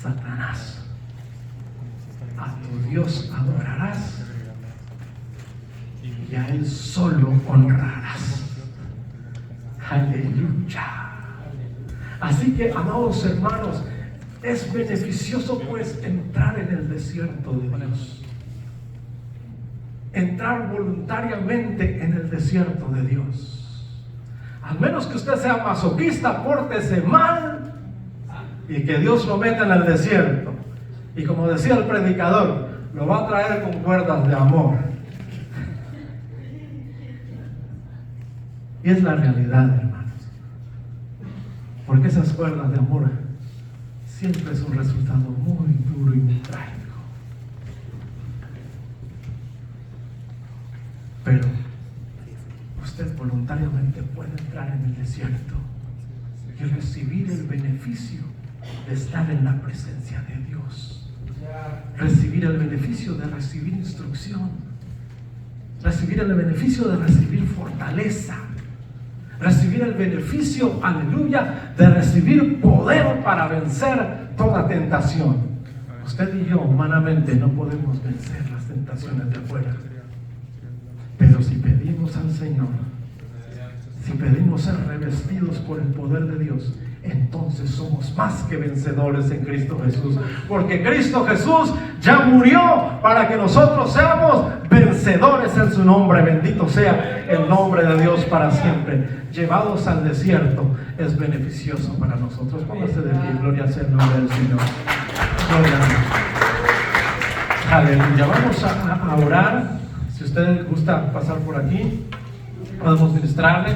Satanás, a tu Dios adorarás y a Él solo honrarás. Aleluya. Así que, amados hermanos, es beneficioso pues entrar en el desierto de Dios. Entrar voluntariamente en el desierto de Dios. Al menos que usted sea masoquista, pórtese mal y que Dios lo meta en el desierto. Y como decía el predicador, lo va a traer con cuerdas de amor. Y es la realidad, hermanos. Porque esas cuerdas de amor siempre es un resultado muy duro y muy trágico. Pero usted voluntariamente puede entrar en el desierto y recibir el beneficio de estar en la presencia de Dios. Recibir el beneficio de recibir instrucción. Recibir el beneficio de recibir fortaleza. Recibir el beneficio, aleluya, de recibir poder para vencer toda tentación. Usted y yo humanamente no podemos vencer las tentaciones de afuera. Pero si pedimos al Señor, si pedimos ser revestidos por el poder de Dios, entonces somos más que vencedores en Cristo Jesús. Porque Cristo Jesús ya murió para que nosotros seamos vencedores en su nombre. Bendito sea el nombre de Dios para siempre. Llevados al desierto es beneficioso para nosotros. Póngase de pie, gloria sea el nombre del Señor. Gloria a Dios. Aleluya. Vamos a orar. Si usted gusta pasar por aquí, podemos ministrarle.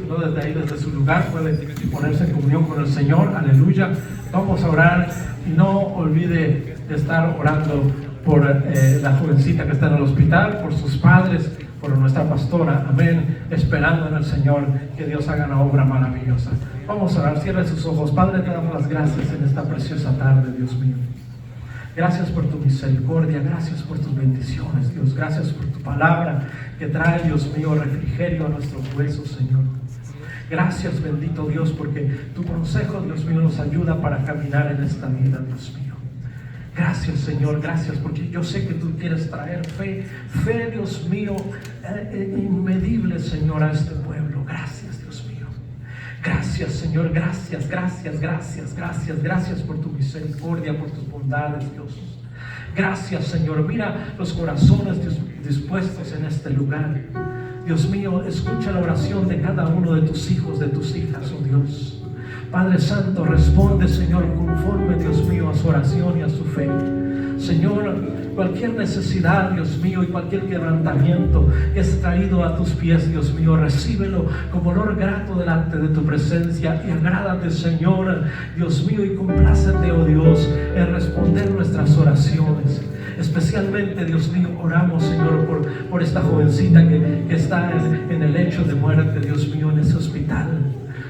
No, desde ahí, desde su lugar, puede ponerse en comunión con el Señor. Aleluya. Vamos a orar y no olvide de estar orando por la jovencita que está en el hospital, por sus padres, por nuestra pastora. Amén. Esperando en el Señor que Dios haga una obra maravillosa. Vamos a orar. Cierre sus ojos. Padre, te damos las gracias en esta preciosa tarde, Dios mío. Gracias por tu misericordia, gracias por tus bendiciones, Dios. Gracias por tu palabra que trae, Dios mío, refrigerio a nuestros huesos, Señor. Gracias, bendito Dios, porque tu consejo, Dios mío, nos ayuda para caminar en esta vida, Dios mío. Gracias, Señor, gracias, porque yo sé que tú quieres traer fe, Dios mío, inmedible, Señor, a este pueblo. Gracias, Dios mío. Gracias, Señor, gracias por tu misericordia, por tus bondades, Dios. Gracias, Señor. Mira los corazones dispuestos en este lugar. Dios mío, escucha la oración de cada uno de tus hijos, de tus hijas, oh Dios. Padre Santo, responde, Señor, conforme, Dios mío, a su oración y a su fe. Señor, cualquier necesidad, Dios mío, y cualquier quebrantamiento que es traído a tus pies, Dios mío, recíbelo como olor grato delante de tu presencia y agrádate, Señor, Dios mío, y complácete, oh Dios, en responder nuestras oraciones. Especialmente, Dios mío, oramos, Señor, por esta jovencita que está en el lecho de muerte, Dios mío, en ese hospital.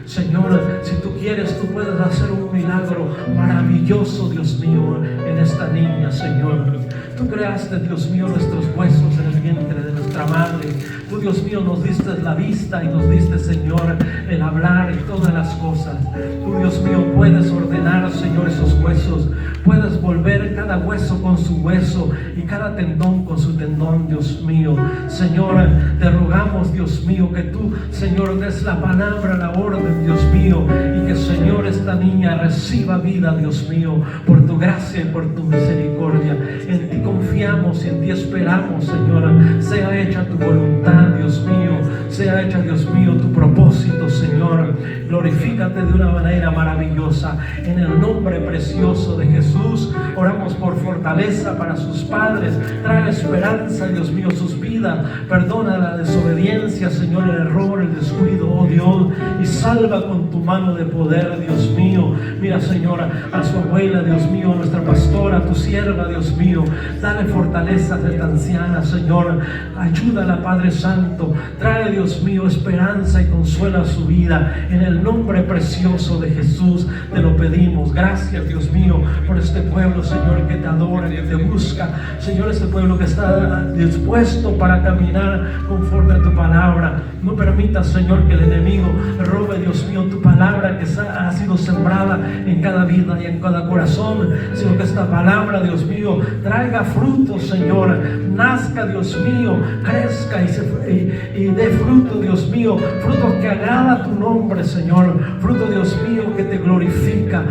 Señor, si tú quieres, tú puedes hacer un milagro maravilloso, Dios mío, en esta niña, Señor. Tú creaste, Dios mío, nuestros huesos en el vientre de nuestra madre. Tú, Dios mío, nos diste la vista y nos diste, Señor, el hablar y todas las cosas. Tú, Dios mío, puedes ordenar, Señor, esos huesos. Puedes volver cada hueso con su hueso y cada tendón con su tendón, Dios mío. Señor, te rogamos, Dios mío, que tú, Señor, des la palabra, la orden, Dios mío, y que, Señor, esta niña reciba vida, Dios mío, por tu gracia y por tu misericordia. En ti confiamos y en ti esperamos, Señor. Sea hecha tu voluntad, Dios mío. Sea hecha, Dios mío, tu propósito, Señor. Glorifícate de una manera maravillosa. En el nombre precioso de Jesús, oramos por fortaleza para sus padres. Trae esperanza, Dios mío, sus vidas. Perdona la desobediencia, Señor, el error, el descuido, oh Dios. Y salva con tu mano de poder, Dios mío. Mira, Señor, a su abuela, Dios mío, a nuestra pastora, tu sierva, Dios mío. Dale fortaleza a esta anciana, Señor. Ayúdala, Padre Santo. Trae, Dios mío, esperanza y consuela su vida. En el nombre precioso de Jesús te lo pedimos. Gracias, Dios mío, por este pueblo, Señor, que te adora, que te busca. Señor, este pueblo que está dispuesto para caminar conforme a tu palabra. No permitas, Señor, que el enemigo robe, Dios mío, tu palabra que ha sido sembrada en cada vida y en cada corazón, sino que esta palabra, Dios mío, traiga frutos, Señor. Nazca, Dios mío, crezca y dé fruto, Dios mío, fruto que agrada tu nombre, Señor. Fruto, Dios mío, que te glorifica.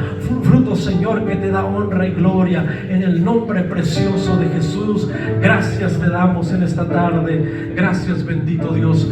Fruto, Señor, que te da honra y gloria. En el nombre precioso de Jesús, gracias te damos en esta tarde. Gracias, bendito Dios.